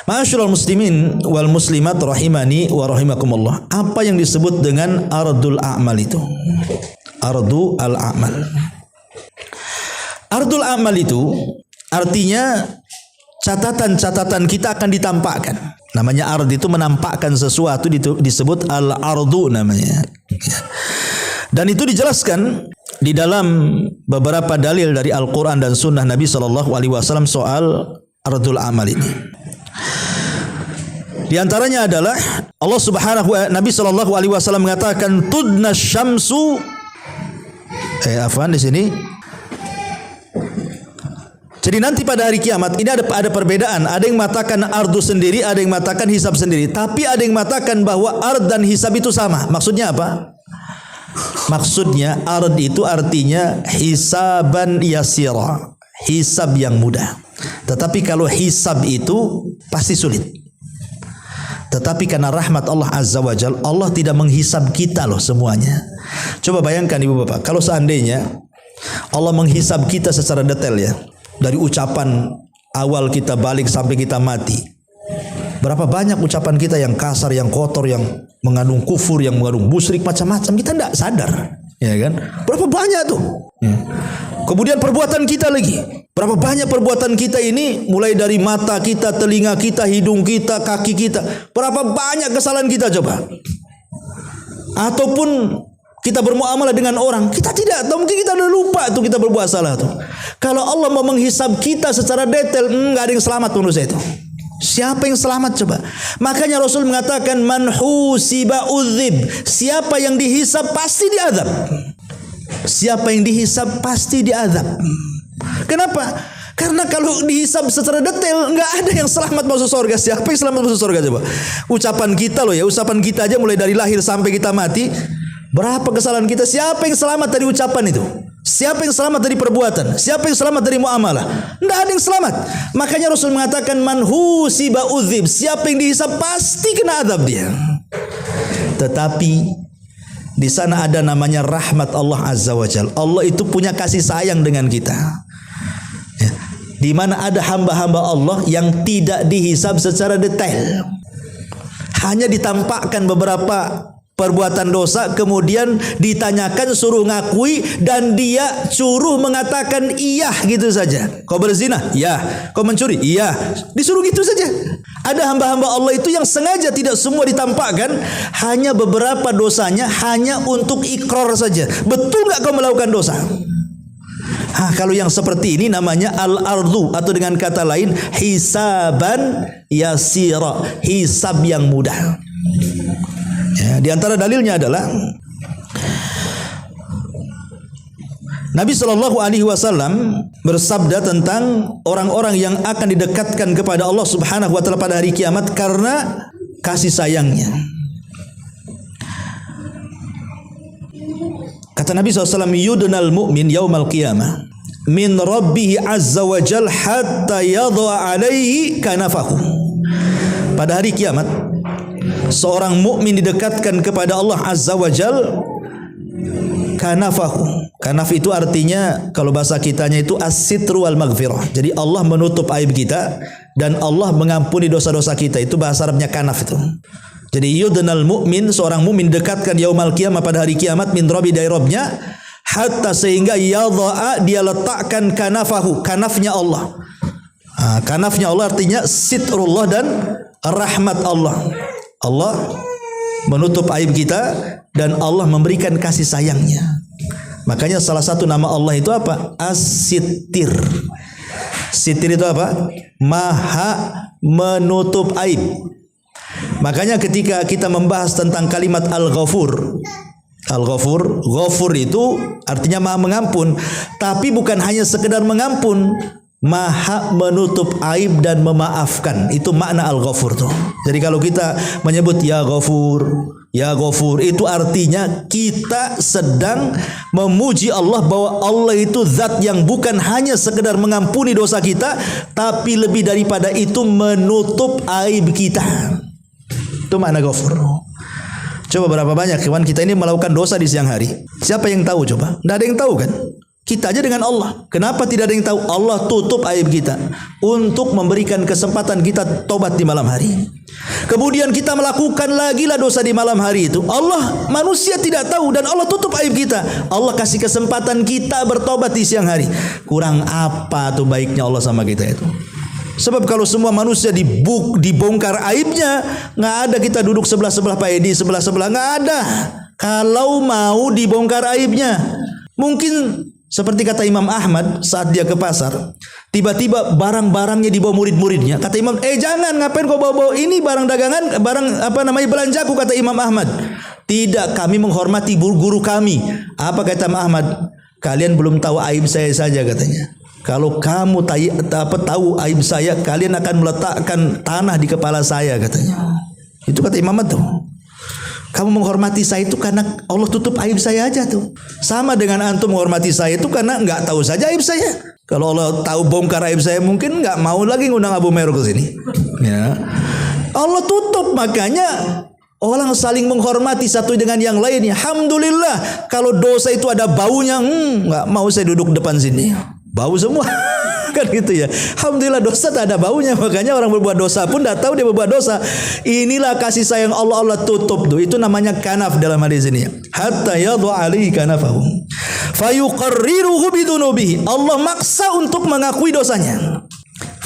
Speaker 1: Ma'asyiral muslimin wal muslimat rahimani wa rahimakumullah. Apa yang disebut dengan ardul a'mal itu? Ardu al-a'mal. Ardul a'mal itu artinya catatan-catatan kita akan ditampakkan. Namanya ard itu menampakkan sesuatu, disebut al-ardu namanya. Dan itu dijelaskan di dalam beberapa dalil dari Al-Quran dan Sunnah Nabi SAW soal ardul amal ini. Di antaranya adalah Nabi SAW mengatakan tudna syamsu di sini. Jadi nanti pada hari kiamat ini ada perbedaan. Ada yang mengatakan ardu sendiri, ada yang mengatakan hisab sendiri. Tapi ada yang mengatakan bahwa ard dan hisab itu sama. Maksudnya apa? Maksudnya ard itu artinya hisaban yasira, hisab yang mudah. Tetapi kalau hisab itu pasti sulit. Tetapi karena rahmat Allah Azza wa Jalla, Allah tidak menghisab kita loh semuanya. Coba bayangkan ibu bapak, kalau seandainya Allah menghisab kita secara detail ya, dari ucapan awal kita balik sampai kita mati, berapa banyak ucapan kita yang kasar, yang kotor, yang mengandung kufur, yang mengandung musyrik, macam-macam, kita tidak sadar, ya kan? Berapa banyak tuh? Ya. Kemudian perbuatan kita lagi, berapa banyak perbuatan kita ini, mulai dari mata kita, telinga kita, hidung kita, kaki kita, berapa banyak kesalahan kita coba. Ataupun kita bermuamalah dengan orang, kita tidak tahu, mungkin kita udah lupa tuh kita berbuat salah tuh. Kalau Allah mau menghisab kita secara detail, nggak ada yang selamat manusia itu. Siapa yang selamat coba? Makanya Rasul mengatakan man husiba udzib, siapa yang dihisab pasti diazab. Siapa yang dihisab pasti diazab. Kenapa? Karena kalau dihisab secara detail nggak ada yang selamat masuk surga. Siapa yang selamat masuk surga coba? Ucapan kita loh ya, ucapan kita aja mulai dari lahir sampai kita mati, berapa kesalahan kita? Siapa yang selamat dari ucapan itu? Siapa yang selamat dari perbuatan? Siapa yang selamat dari muamalah? Tidak ada yang selamat. Makanya Rasul mengatakan man husiba udzib, siapa yang dihisab pasti kena azab dia. Tetapi di sana ada namanya rahmat Allah Azza wa Jalla. Allah itu punya kasih sayang dengan kita. Ya. Di mana ada hamba-hamba Allah yang tidak dihisab secara detail. Hanya ditampakkan beberapa perbuatan dosa, kemudian ditanyakan, suruh ngakui, dan dia suruh mengatakan iya gitu saja. Kau berzina? Iya. Kau mencuri? Iya. Disuruh gitu saja. Ada hamba-hamba Allah itu yang sengaja tidak semua ditampakkan, hanya beberapa dosanya hanya untuk ikrar saja. Betul nggak kau melakukan dosa? Kalau yang seperti ini namanya al-ardu, atau dengan kata lain hisaban yasira, hisab yang mudah. Ya, di antara dalilnya adalah Nabi SAW bersabda tentang orang-orang yang akan didekatkan kepada Allah Subhanahu wa taala pada hari kiamat karena kasih sayangnya. Kata Nabi SAW, yudnal mu'min yaumal qiyamah min rabbihi azza wa jal hatta yadha alaihi kanafahu. Pada hari kiamat seorang mukmin didekatkan kepada Allah Azza wa Jal kanafahu. Kanaf itu artinya kalau bahasa kitanya itu as-sitru wal maghfirah. Jadi Allah menutup aib kita dan Allah mengampuni dosa-dosa kita. Itu bahasa Arabnya kanaf itu. Jadi yudnal mu'min, seorang mukmin dekatkan yaumal qiyamah pada hari kiamat min rabbi dari Rabbnya, hatta sehingga yadha'a, dia letakkan kanafahu, kanafnya Allah. Kanafnya Allah artinya sitrullah dan rahmat Allah. Allah menutup aib kita dan Allah memberikan kasih sayangnya. Makanya salah satu nama Allah itu apa? As-Sittir. Sittir itu apa? Maha menutup aib. Makanya ketika kita membahas tentang kalimat Al-Ghafur, Al-Ghafur, Ghafur itu artinya maha mengampun, tapi bukan hanya sekedar mengampun, maha menutup aib dan memaafkan. Itu makna Al-Ghafur tuh. Jadi kalau kita menyebut ya Ghafur, ya Ghafur, itu artinya kita sedang memuji Allah bahwa Allah itu zat yang bukan hanya sekedar mengampuni dosa kita, tapi lebih daripada itu menutup aib kita. Itu makna Ghafur. Coba berapa banyak kawan kita ini melakukan dosa di siang hari? Siapa yang tahu coba? Tidak ada yang tahu kan? Kita aja dengan Allah. Kenapa tidak ada yang tahu? Allah tutup aib kita untuk memberikan kesempatan kita tobat di malam hari. Kemudian kita melakukan lagi lah dosa di malam hari itu. Allah, manusia tidak tahu dan Allah tutup aib kita. Allah kasih kesempatan kita bertobat di siang hari. Kurang apa tuh baiknya Allah sama kita itu? Sebab kalau semua manusia dibongkar aibnya, nggak ada kita duduk sebelah-sebelah Pak Edi, sebelah-sebelah, nggak ada. Kalau mau dibongkar aibnya, Mungkin seperti kata Imam Ahmad saat dia ke pasar, tiba-tiba barang-barangnya dibawa murid-muridnya. Kata Imam, jangan, ngapain kau bawa-bawa ini barang dagangan, barang belanjaku, kata Imam Ahmad. Tidak, kami menghormati guru kami. Apa kata Imam Ahmad? Kalian belum tahu aib saya saja, katanya. Kalau kamu tahu aib saya, kalian akan meletakkan tanah di kepala saya, katanya. Itu kata Imam Ahmad tuh. Kamu menghormati saya itu karena Allah tutup aib saya aja tuh. Sama dengan antum menghormati saya itu karena nggak tahu saja aib saya. Kalau Allah tahu bongkar aib saya, mungkin nggak mau lagi ngundang Abu Meru ke sini. Ya. Allah tutup, makanya orang saling menghormati satu dengan yang lainnya. Alhamdulillah, kalau dosa itu ada baunya, nggak mau saya duduk depan sini. Bau semua. Kan gitu ya. Alhamdulillah dosa tak ada baunya. Makanya orang berbuat dosa pun dah tahu dia berbuat dosa. Inilah kasih sayang Allah tutup tuh. Itu namanya kanaf dalam hadis ini. Hatta yadhu alaihi kanafahum fayuqarriruhu bidunubihi. Allah maksa untuk mengakui dosanya.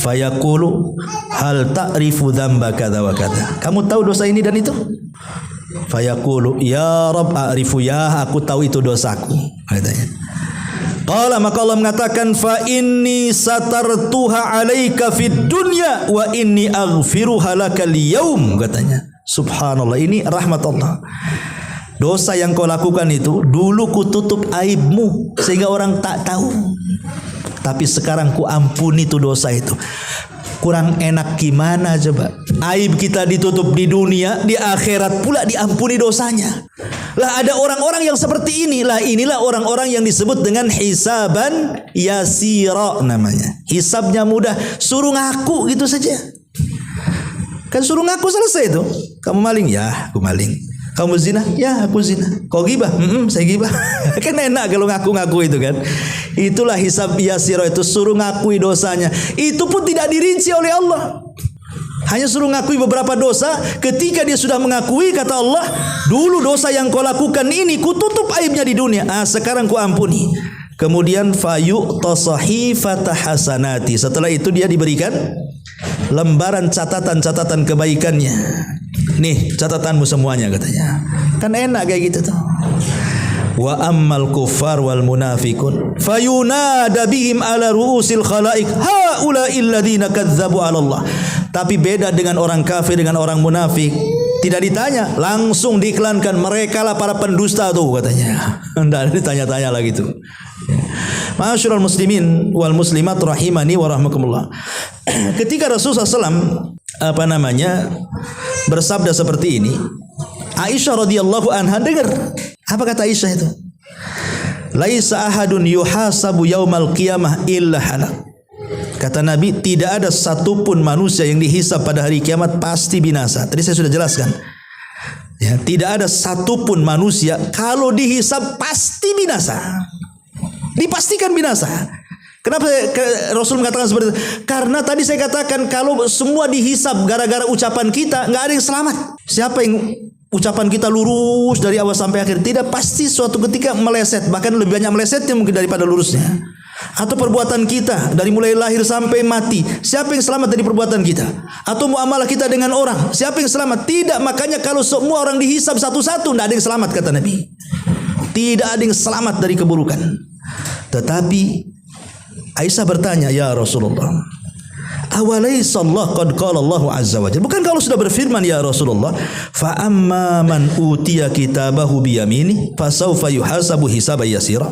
Speaker 1: Fayaqulu hal ta'rifu dzamba kadza wa kadza. Kamu tahu dosa ini dan itu? Fayaqulu ya Rabb a'rifu, ya aku tahu itu dosaku, katanya. Qala, maka Allah mengatakan fa inni satartuha 'alaika fid dunya wa inni aghfiruha lakal yaum, katanya. Subhanallah, ini rahmat Allah. Dosa yang kau lakukan itu dulu kututup aibmu sehingga orang tak tahu. Tapi sekarang ku ampuni itu dosa itu. Kurang enak gimana coba? Aib kita ditutup di dunia, di akhirat pula diampuni dosanya. Lah ada orang-orang yang seperti inilah. Inilah orang-orang yang disebut dengan hisaban yasira namanya. Hisabnya mudah, suruh ngaku gitu saja. Kan suruh ngaku selesai itu. Kamu maling? Ya, aku maling. Kamu zina? Ya, aku zina. Kau gibah? Saya gibah. Kan enak kalau ngaku-ngaku itu kan. Itulah hisab yasira, itu suruh ngakui dosanya. Itu pun tidak dirinci oleh Allah. Hanya suruh ngakui beberapa dosa. Ketika dia sudah mengakui, kata Allah, dulu dosa yang kau lakukan ini kututup aibnya di dunia. Sekarang ku ampuni. Kemudian fayu'ta sahifata hasanati. Setelah itu dia diberikan lembaran catatan-catatan kebaikannya. Nih catatanmu semuanya, katanya. Kan enak kayak gitu tuh. Wa ammal kuffar wal munafiqun fayunada bihim ala ru'usil khalaik haula illadzina kadzdzabu 'ala Allah. Tapi beda dengan orang kafir, dengan orang munafik. Tidak ditanya, langsung diiklankan, mereka lah para pendusta tuh, katanya. Enggak ditanya-tanya lagi tuh. Ma'asyiral muslimin wal muslimat rahimani wa rahmakumullah. Ketika Rasulullah SAW bersabda seperti ini, Aisyah radhiyallahu anha dengar. Apa kata Aisyah itu? Laisa ahadun yuhasabu yaumal qiyamah illa halak. Kata Nabi, tidak ada satupun manusia yang dihisab pada hari kiamat pasti binasa. Tadi saya sudah jelaskan. Ya, tidak ada satupun manusia kalau dihisab pasti binasa. Dipastikan binasa. Kenapa Rasul mengatakan seperti itu? Karena tadi saya katakan kalau semua dihisab gara-gara ucapan kita, nggak ada yang selamat. Siapa yang ucapan kita lurus dari awal sampai akhir? Tidak, pasti suatu ketika meleset. Bahkan lebih banyak melesetnya mungkin daripada lurusnya. Atau perbuatan kita dari mulai lahir sampai mati, siapa yang selamat dari perbuatan kita? Atau muamalah kita dengan orang, siapa yang selamat? Tidak. Makanya kalau semua orang dihisab satu-satu, tidak ada yang selamat, kata Nabi. Tidak ada yang selamat dari keburukan. Tetapi Aisyah bertanya, ya Rasulullah, awalaysa Allah qad qala Allah azza wa jalla, bukan kalau sudah berfirman ya Rasulullah, fa amma man utiya kitabahu bi yamini fa sawfa yuhasabu hisaban yasira.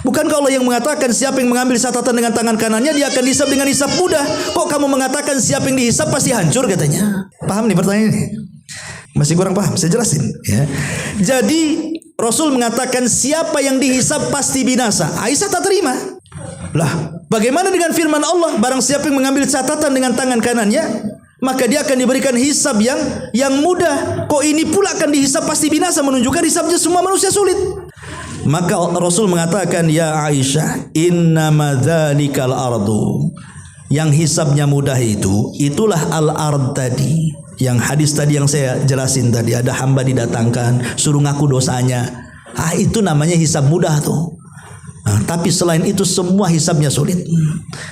Speaker 1: Bukan kalau yang mengatakan siapa yang mengambil catatan dengan tangan kanannya dia akan dihisab dengan hisab mudah. Kok kamu mengatakan siapa yang dihisab pasti hancur, katanya? Paham nih pertanyaan ini? Masih kurang paham? Saya jelasin ya. Jadi Rasul mengatakan siapa yang dihisab pasti binasa. Aisyah tak terima. Lah, bagaimana dengan firman Allah? Barang siapa yang mengambil catatan dengan tangan kanannya, maka dia akan diberikan hisab yang mudah. Kok ini pula akan dihisab pasti binasa, menunjukkan hisabnya semua manusia sulit. Maka Rasul mengatakan, ya Aisyah, innama dzalikal ardu. Yang hisabnya mudah itulah al-ard tadi. Yang hadis tadi yang saya jelasin tadi, ada hamba didatangkan, suruh ngaku dosanya. Itu namanya hisab mudah tuh. Tapi selain itu semua hisabnya sulit.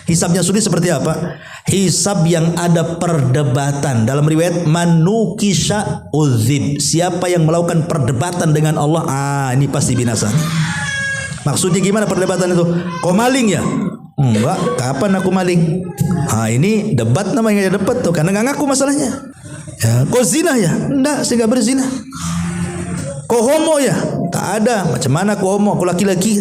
Speaker 1: Hisabnya sulit seperti apa? Hisab yang ada perdebatan. Dalam riwayat manukisha udzib. Siapa yang melakukan perdebatan dengan Allah, ini pasti binasa. Maksudnya gimana perdebatan itu? Kau maling ya? Enggak, kapan aku maling? Ini debat namanya, debat tuh, karena nggak ngaku masalahnya. Ya, kau zina ya? Enggak, saya nggak berzina. Kau homo ya? Tak ada. Macam mana kau homo? Aku laki-laki.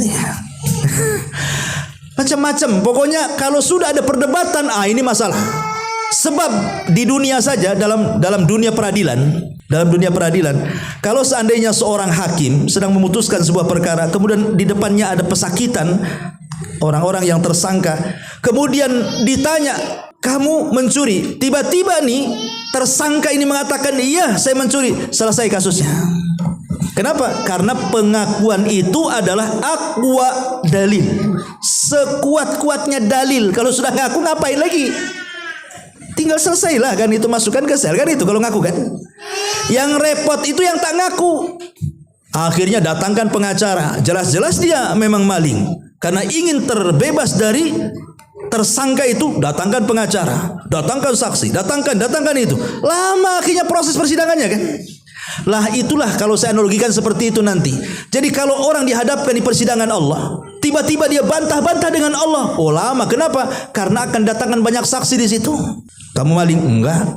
Speaker 1: Macam-macam. Pokoknya kalau sudah ada perdebatan, ini masalah. Sebab di dunia saja, dalam dunia peradilan, kalau seandainya seorang hakim sedang memutuskan sebuah perkara, kemudian di depannya ada pesakitan orang-orang yang tersangka, kemudian ditanya, kamu mencuri? Tiba-tiba nih tersangka ini mengatakan, iya saya mencuri. Selesai kasusnya. Kenapa? Karena pengakuan itu adalah aqwa dalil, sekuat-kuatnya dalil. Kalau sudah ngaku ngapain lagi? Tinggal selesailah kan, itu masukkan ke sel kan, itu kalau ngaku kan. Yang repot itu yang tak ngaku. Akhirnya datangkan pengacara, jelas-jelas dia memang maling. Karena ingin terbebas dari tersangka itu, datangkan pengacara, datangkan saksi, datangkan itu. Lama akhirnya proses persidangannya kan. Lah itulah kalau saya analogikan seperti itu nanti. Jadi kalau orang dihadapkan di persidangan Allah, tiba-tiba dia bantah-bantah dengan Allah. Oh lama, kenapa? Karena akan datangkan banyak saksi di situ. Kamu maling? Enggak.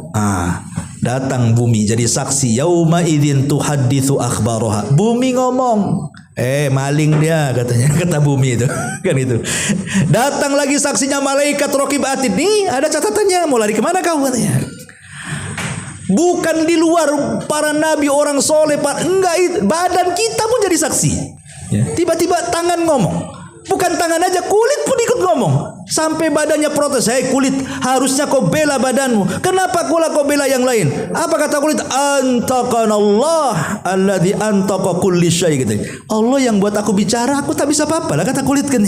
Speaker 1: Datang bumi jadi saksi. Yauma idzin tuhadditsu akhbaraha. Bumi ngomong. Maling dia katanya, kata bumi itu. Kan itu. Datang lagi saksinya malaikat raqib atid. Nih ada catatannya. Mau lari kemana kau katanya? Bukan di luar para nabi, orang soleh, enggak, itu badan kita pun jadi saksi. Tiba-tiba tangan ngomong. Bukan tangan aja, kulit pun ikut ngomong. Sampai badannya protes. Hei kulit, harusnya kau bela badanmu. Kenapa kau bela yang lain? Apa kata kulit? Antaqanallah alladzi antaqa kulli syai' gitu. Allah yang buat aku bicara, aku tak bisa apa-apa lah kata kulit kan.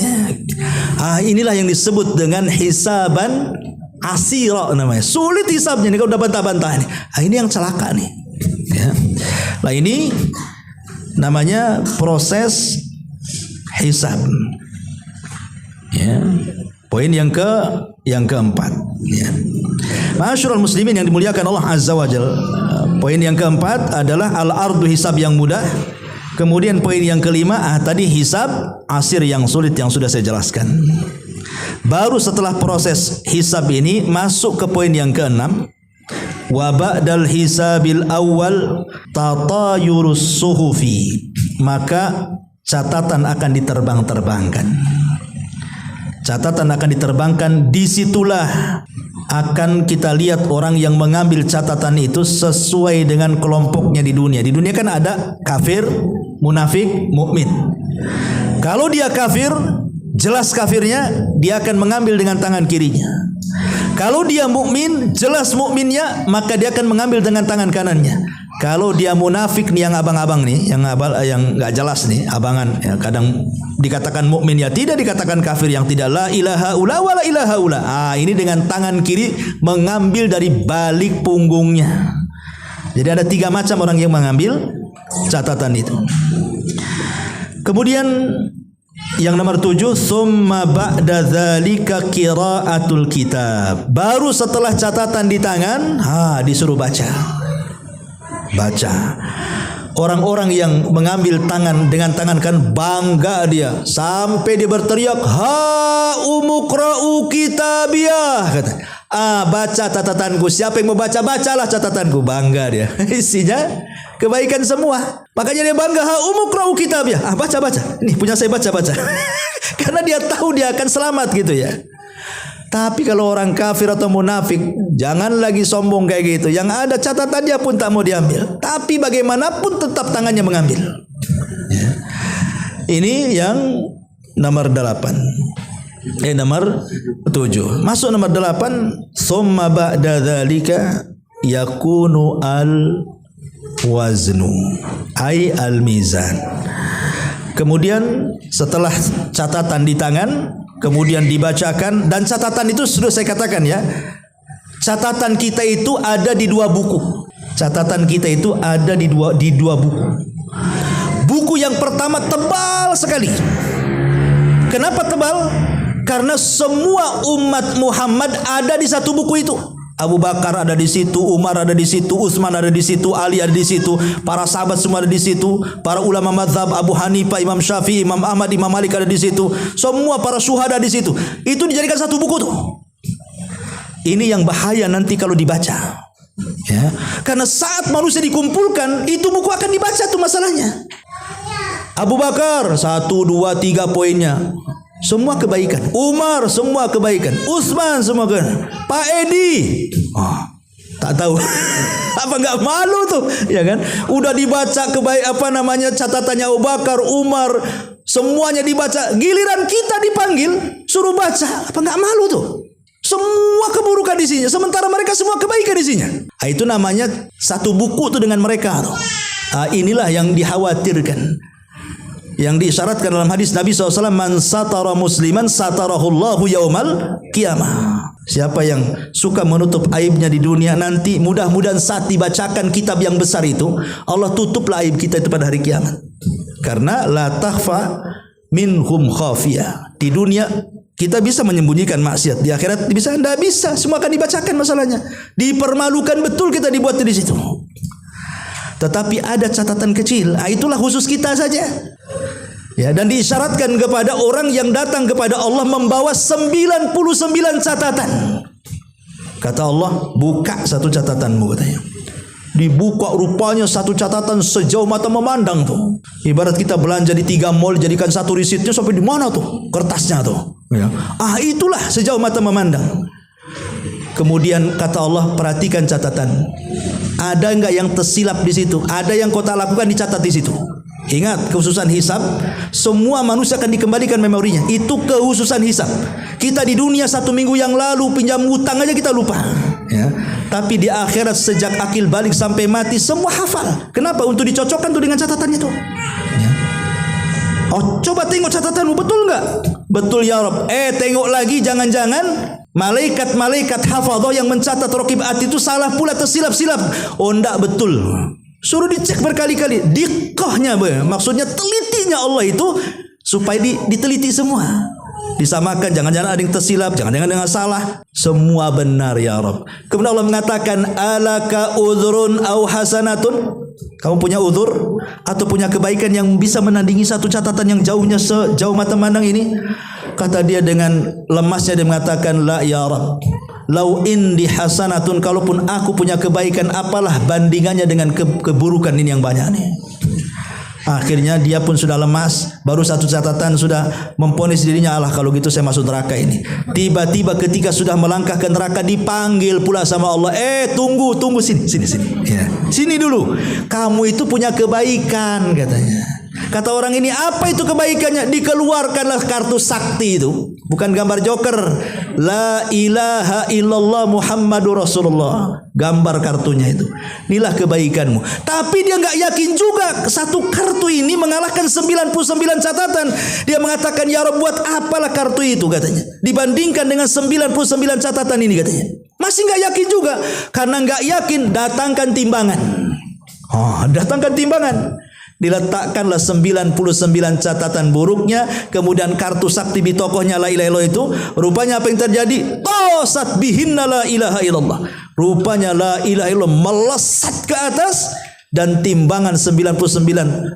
Speaker 1: Inilah yang disebut dengan hisaban asira namanya. Sulit hisabnya nih kalau udah bantah-bantah nih. Ini yang celaka nih. Ya. Nah ini namanya proses hisab. Ya. Poin yang keempat. Ya. Ma'asyiral muslimin yang dimuliakan Allah Azza wa Jalla. Poin yang keempat adalah al-ardu hisab yang mudah. Kemudian poin yang kelima tadi hisab asir yang sulit yang sudah saya jelaskan. Baru setelah proses hisab ini masuk ke poin yang keenam. Wa ba'dal hisabil awal tatayurus suhufi. Maka catatan akan diterbang-terbangkan. Catatan akan diterbangkan, disitulah akan kita lihat orang yang mengambil catatan itu sesuai dengan kelompoknya di dunia. Di dunia kan ada kafir, munafik, mukmin. Kalau dia kafir, jelas kafirnya, dia akan mengambil dengan tangan kirinya. Kalau dia mukmin, jelas mukminnya, maka dia akan mengambil dengan tangan kanannya. Kalau dia munafik nih, yang abang-abang nih, yang nggak jelas nih, abangan, ya, kadang dikatakan mukmin ya tidak, dikatakan kafir yang tidak, la ilaha ula wa la ilaha ula. Ini dengan tangan kiri mengambil dari balik punggungnya. Jadi ada 3 macam orang yang mengambil catatan itu. Kemudian yang nomor 7, summa ba'da dzalika qiraatul kitab. Baru setelah catatan di tangan, disuruh baca. Orang-orang yang mengambil tangan dengan tangan kan bangga dia sampai dia berteriak, ha umuqra'u kitabiyah, kata. Baca catatanku. Siapa yang mau baca, bacalah catatanku. Bangga dia. Isinya kebaikan semua. Makanya dia bangga, ha umuqra'u kitabiyah. Baca. Nih punya saya baca. Karena dia tahu dia akan selamat gitu ya. Tapi kalau orang kafir atau munafik, jangan lagi sombong kayak gitu. Yang ada catatannya pun tak mau diambil. Tapi bagaimanapun tetap tangannya mengambil. Ya. Ini yang nomor 8. Nomor 7. Masuk nomor 8. Summa ba'da dzalika yakunu al-waznu ay al-mizan. Kemudian setelah catatan di tangan, kemudian dibacakan, dan catatan itu sudah saya katakan ya, catatan kita itu ada di 2 buku. Catatan kita itu ada di dua buku. Buku yang pertama tebal sekali. Kenapa tebal? Karena semua umat Muhammad ada di satu buku itu. Abu Bakar ada di situ, Umar ada di situ, Utsman ada di situ, Ali ada di situ, para sahabat semua ada di situ, para ulama mazhab Abu Hanifah, Imam Syafi'i, Imam Ahmad, Imam Malik ada di situ, semua para syuhada di situ. Itu dijadikan satu buku tuh. Ini yang bahaya nanti kalau dibaca. Ya, karena saat manusia dikumpulkan, itu buku akan dibaca tuh masalahnya. Abu Bakar 1, 2, 3 poinnya. Semua kebaikan. Umar semua kebaikan. Utsman semua kebaikan. Pak Edi, tak tahu. Apa enggak malu tuh, ya kan? Udah dibaca catatannya Abu Bakar, Umar, semuanya dibaca. Giliran kita dipanggil, suruh baca. Apa enggak malu tuh? Semua keburukan isinya, sementara mereka semua kebaikan isinya. Itu namanya satu buku tuh dengan mereka tuh. Inilah yang dikhawatirkan. Yang diisyaratkan dalam hadis Nabi SAW, man satara musliman satarahullahu yaumal qiyamah. Siapa yang suka menutup aibnya di dunia, nanti mudah-mudahan saat dibacakan kitab yang besar itu, Allah tutuplah aib kita itu pada hari kiamat. Karena la takhfa minhum khafiyah. Di dunia kita bisa menyembunyikan maksiat, di akhirat bisa enggak bisa, semua akan dibacakan masalahnya. Dipermalukan betul kita dibuat di situ. Tetapi ada catatan kecil, itulah khusus kita saja. Ya, dan diisyaratkan kepada orang yang datang kepada Allah membawa 99 catatan. Kata Allah, buka satu catatanmu katanya. Dibuka rupanya satu catatan sejauh mata memandang tuh. Ibarat kita belanja di 3 mall, jadikan satu resitnya sampai di mana tuh kertasnya tuh. Ya. Itulah sejauh mata memandang. Kemudian kata Allah, perhatikan catatan. Ada enggak yang tersilap di situ? Ada yang kau tak lakukan, dicatat di situ. Ingat, kekhususan hisab, semua manusia akan dikembalikan memorinya. Itu kekhususan hisab. Kita di dunia 1 minggu yang lalu pinjam utang aja kita lupa. Ya. Tapi di akhirat sejak akil balik sampai mati semua hafal. Kenapa? Untuk dicocokkan tuh dengan catatannya tuh. Ya. Coba tengok catatanmu, betul enggak? Betul ya Rabb. Tengok lagi, jangan-jangan malaikat-malaikat hafadhah yang mencatat raqib itu salah pula, tersilap-silap. Enggak, betul. Suruh dicek berkali-kali. Diqqahnya, maksudnya telitinya Allah itu supaya diteliti semua. Disamakan, jangan-jangan ada yang tersilap, jangan-jangan dengan salah. Semua benar ya Rabb. Kemudian Allah mengatakan, alaka udhrun au hasanatun? Kamu punya uzur atau punya kebaikan yang bisa menandingi satu catatan yang jauhnya sejauh mata memandang ini? Kata dia dengan lemasnya, dia mengatakan, la ya Rabb, lau indi hasanatun, kalaupun aku punya kebaikan, apalah bandingannya dengan keburukan ini yang banyak nih. Akhirnya dia pun sudah lemas, baru satu catatan sudah memponis dirinya, Allah kalau gitu saya masuk neraka ini. Tiba-tiba ketika sudah melangkah ke neraka, dipanggil pula sama Allah, tunggu sini. Ya. Sini dulu, kamu itu punya kebaikan katanya. Kata orang ini, apa itu kebaikannya? Dikeluarkanlah kartu sakti itu, bukan gambar joker. La ilaha illallah Muhammadur Rasulullah, gambar kartunya itu. Inilah kebaikanmu. Tapi dia enggak yakin juga satu kartu ini mengalahkan 99 catatan. Dia mengatakan, ya Rabb, buat apalah kartu itu katanya, dibandingkan dengan 99 catatan ini katanya. Masih enggak yakin juga. Karena enggak yakin, datangkan timbangan. Datangkan timbangan. Diletakkanlah 99 catatan buruknya, kemudian kartu sakti di tokohnya la ilaha illallah itu. Rupanya apa yang terjadi? Tosat bihinna la ilaha illallah. Rupanya la ilaha illallah melesat ke atas, dan timbangan 99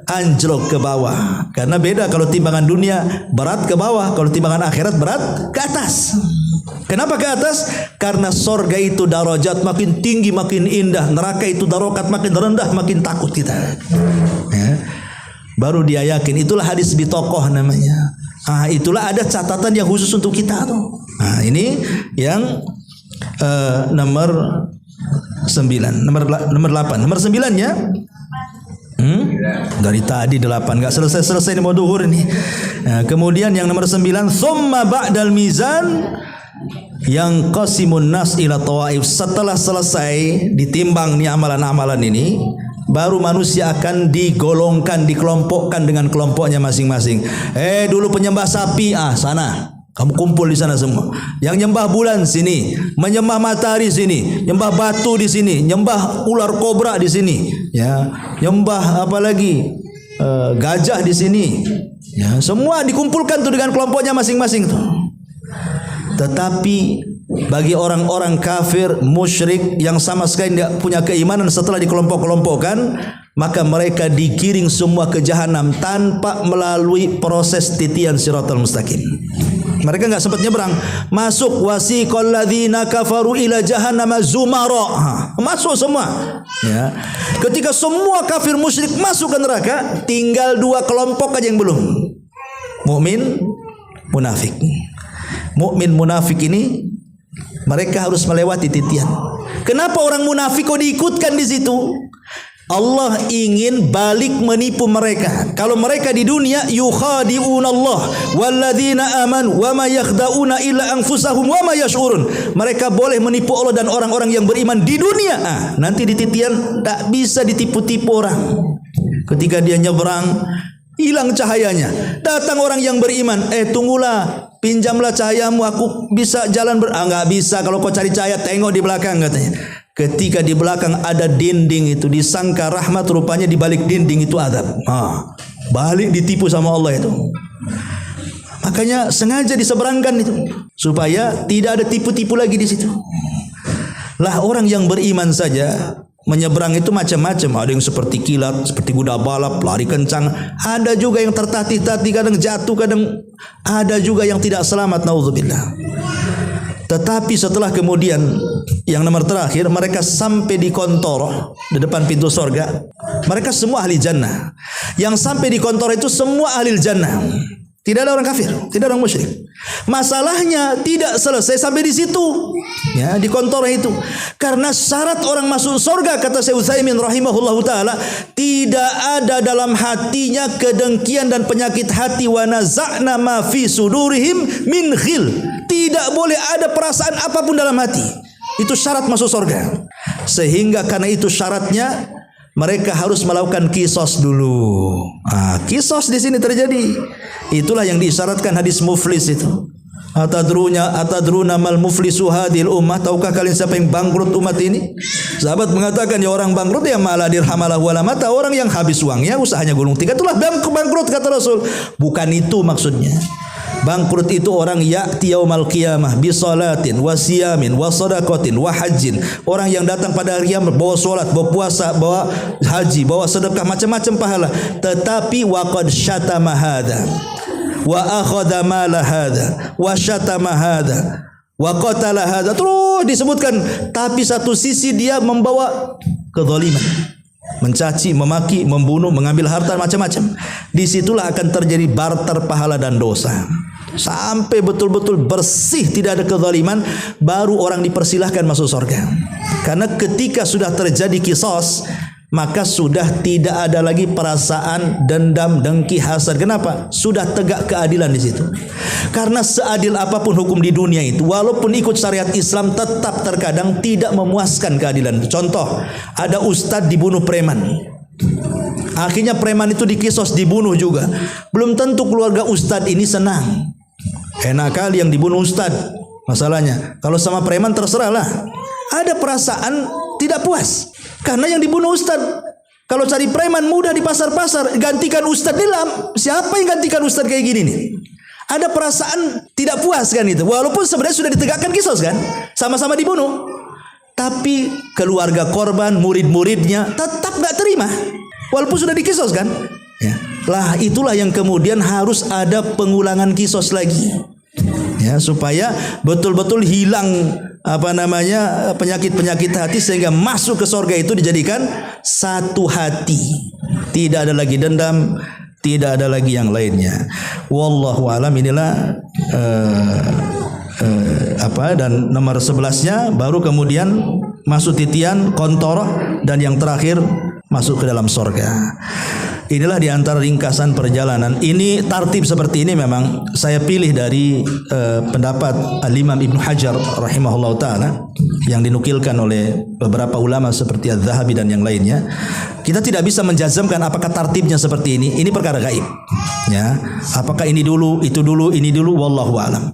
Speaker 1: anjlok ke bawah. Karena beda, kalau timbangan dunia berat ke bawah, kalau timbangan akhirat berat ke atas. Kenapa ke atas? Karena sorga itu darajat makin tinggi makin indah, neraka itu darokat makin rendah makin takut kita. Ya. Baru dia yakin. Itulah hadis bitokoh namanya. Itulah ada catatan yang khusus untuk kita tuh. Ini yang nomor 9, nomor 8, nomor 9-nya. Dari tadi 8 enggak selesai ini mau duhur ini. Kemudian yang nomor 9, summa ba'dal mizan yang qasimun nas ila tawaif. Setelah selesai ditimbang nih amalan-amalan ini, baru manusia akan digolongkan, dikelompokkan dengan kelompoknya masing-masing. Dulu penyembah sapi, sana kamu kumpul di sana semua. Yang nyembah bulan sini, menyembah matahari sini, nyembah batu di sini, nyembah ular kobra di sini, ya, nyembah apa lagi, gajah di sini, ya, semua dikumpulkan tuh dengan kelompoknya masing-masing tuh. Tetapi bagi orang-orang kafir, musyrik yang sama sekali tidak punya keimanan setelah dikelompok-kelompokkan, maka mereka digiring semua ke jahanam tanpa melalui proses titian siratal mustaqim. Mereka enggak sempat nyebrang. Masuk wasiqal ladzina kafaru ila jahannama zumara. Masuk semua. Ya. Ketika semua kafir musyrik masuk ke neraka, tinggal 2 kelompok aja yang belum. Mukmin, munafik. Mukmin munafik ini mereka harus melewati titian. Kenapa orang munafik kok diikutkan di situ? Allah ingin balik menipu mereka. Kalau mereka di dunia yukhadi'una Allah walladzina amanu wa ma yakhda'una illa anfusahum wa ma yash'urun. Mereka boleh menipu Allah dan orang-orang yang beriman di dunia. Nanti di titian tak bisa ditipu-tipu orang. Ketika dia nyebrang, hilang cahayanya. Datang orang yang beriman, tunggulah, pinjamlah cahayamu, aku bisa jalan enggak bisa, kalau kau cari cahaya tengok di belakang katanya. Ketika di belakang ada dinding itu, disangka rahmat, rupanya di balik dinding itu adab. Balik ditipu sama Allah itu. Makanya sengaja diseberangkan itu supaya tidak ada tipu-tipu lagi di situ. Lah orang yang beriman saja menyeberang itu macam-macam. Ada yang seperti kilat, seperti kuda balap, lari kencang. Ada juga yang tertatih-tatih, kadang jatuh, kadang ada juga yang tidak selamat, naudzubillah. Tetapi setelah kemudian yang nomor terakhir, mereka sampai di kontoro di depan pintu sorga. Mereka semua ahli jannah. Yang sampai di kontoro itu semua ahli jannah. Tidak ada orang kafir, tidak ada orang musyrik. Masalahnya tidak selesai sampai di situ, ya, di kontoro itu. Karena syarat orang masuk surga, kata Syekh Utsaimin rahimahullahu taala, tidak ada dalam hatinya kedengkian dan penyakit hati. Wa naza'na ma fi sudurihim min ghil. Tidak boleh ada perasaan apapun dalam hati. Itu syarat masuk surga. Sehingga karena itu syaratnya mereka harus melakukan kisos dulu. Kisos di sini terjadi. Itulah yang diisyaratkan hadis muflis itu. Atadruna mal muflisu hadhil ummah? Tahukah kalian siapa yang bangkrut umat ini? Sahabat mengatakan, ya orang bangkrut ya malah dirhamalah wala mata, orang yang habis uangnya usahanya gulung tikar, itulah bangkrut kata Rasul. Bukan itu maksudnya. Bangkrut itu orang ya'ti yaumal qiyamah bi salatin wa siyamin wa sadaqatin wa hajjin. Orang yang datang pada hari kiamat bawa salat, bawa puasa, bawa haji, bawa sedekah, macam-macam pahala, tetapi waqad syatama hadza wa akhadha mala hadza wa syatama hadza wa qatala hadza. Terus disebutkan, tapi satu sisi dia membawa kezaliman, mencaci, memaki, membunuh, mengambil harta, macam-macam. Disitulah akan terjadi barter pahala dan dosa. Sampai betul-betul bersih, tidak ada kezaliman, baru orang dipersilahkan masuk surga. Karena ketika sudah terjadi kisos, maka sudah tidak ada lagi perasaan dendam, dengki, hasad. Kenapa? Sudah tegak keadilan di situ. Karena seadil apapun hukum di dunia itu, walaupun ikut syariat Islam, tetap terkadang tidak memuaskan keadilan. Contoh, ada ustadz dibunuh preman. Akhirnya preman itu dikisos, dibunuh juga. Belum tentu keluarga ustadz ini senang. Enak kali yang dibunuh ustadz. Masalahnya, kalau sama preman terserahlah. Ada perasaan tidak puas karena yang dibunuh ustadz. Kalau cari preman mudah di pasar-pasar, gantikan ustadz nilam. Siapa yang gantikan ustadz kayak gini nih? Ada perasaan tidak puas kan itu. Walaupun sebenarnya sudah ditegakkan kisos kan, sama-sama dibunuh. Tapi keluarga korban, murid-muridnya tetap nggak terima, walaupun sudah dikisos kan. Ya. Lah itulah yang kemudian harus ada pengulangan kisos lagi. Ya, supaya betul-betul hilang penyakit-penyakit hati, sehingga masuk ke surga itu dijadikan satu hati. Tidak ada lagi dendam, tidak ada lagi yang lainnya. Wallahu alam. Inilah dan nomor 11-nya baru kemudian masuk titian, kontoroh, dan yang terakhir masuk ke dalam surga. Inilah diantara ringkasan perjalanan. Ini tartib seperti ini memang saya pilih dari pendapat Al-Imam Ibnu Hajar rahimahullah ta'ala, yang dinukilkan oleh beberapa ulama seperti Az-Zahabi dan yang lainnya. Kita tidak bisa menjazamkan apakah tartibnya seperti ini. Ini perkara gaib. Ya, apakah ini dulu, itu dulu, ini dulu, wallahu a'lam.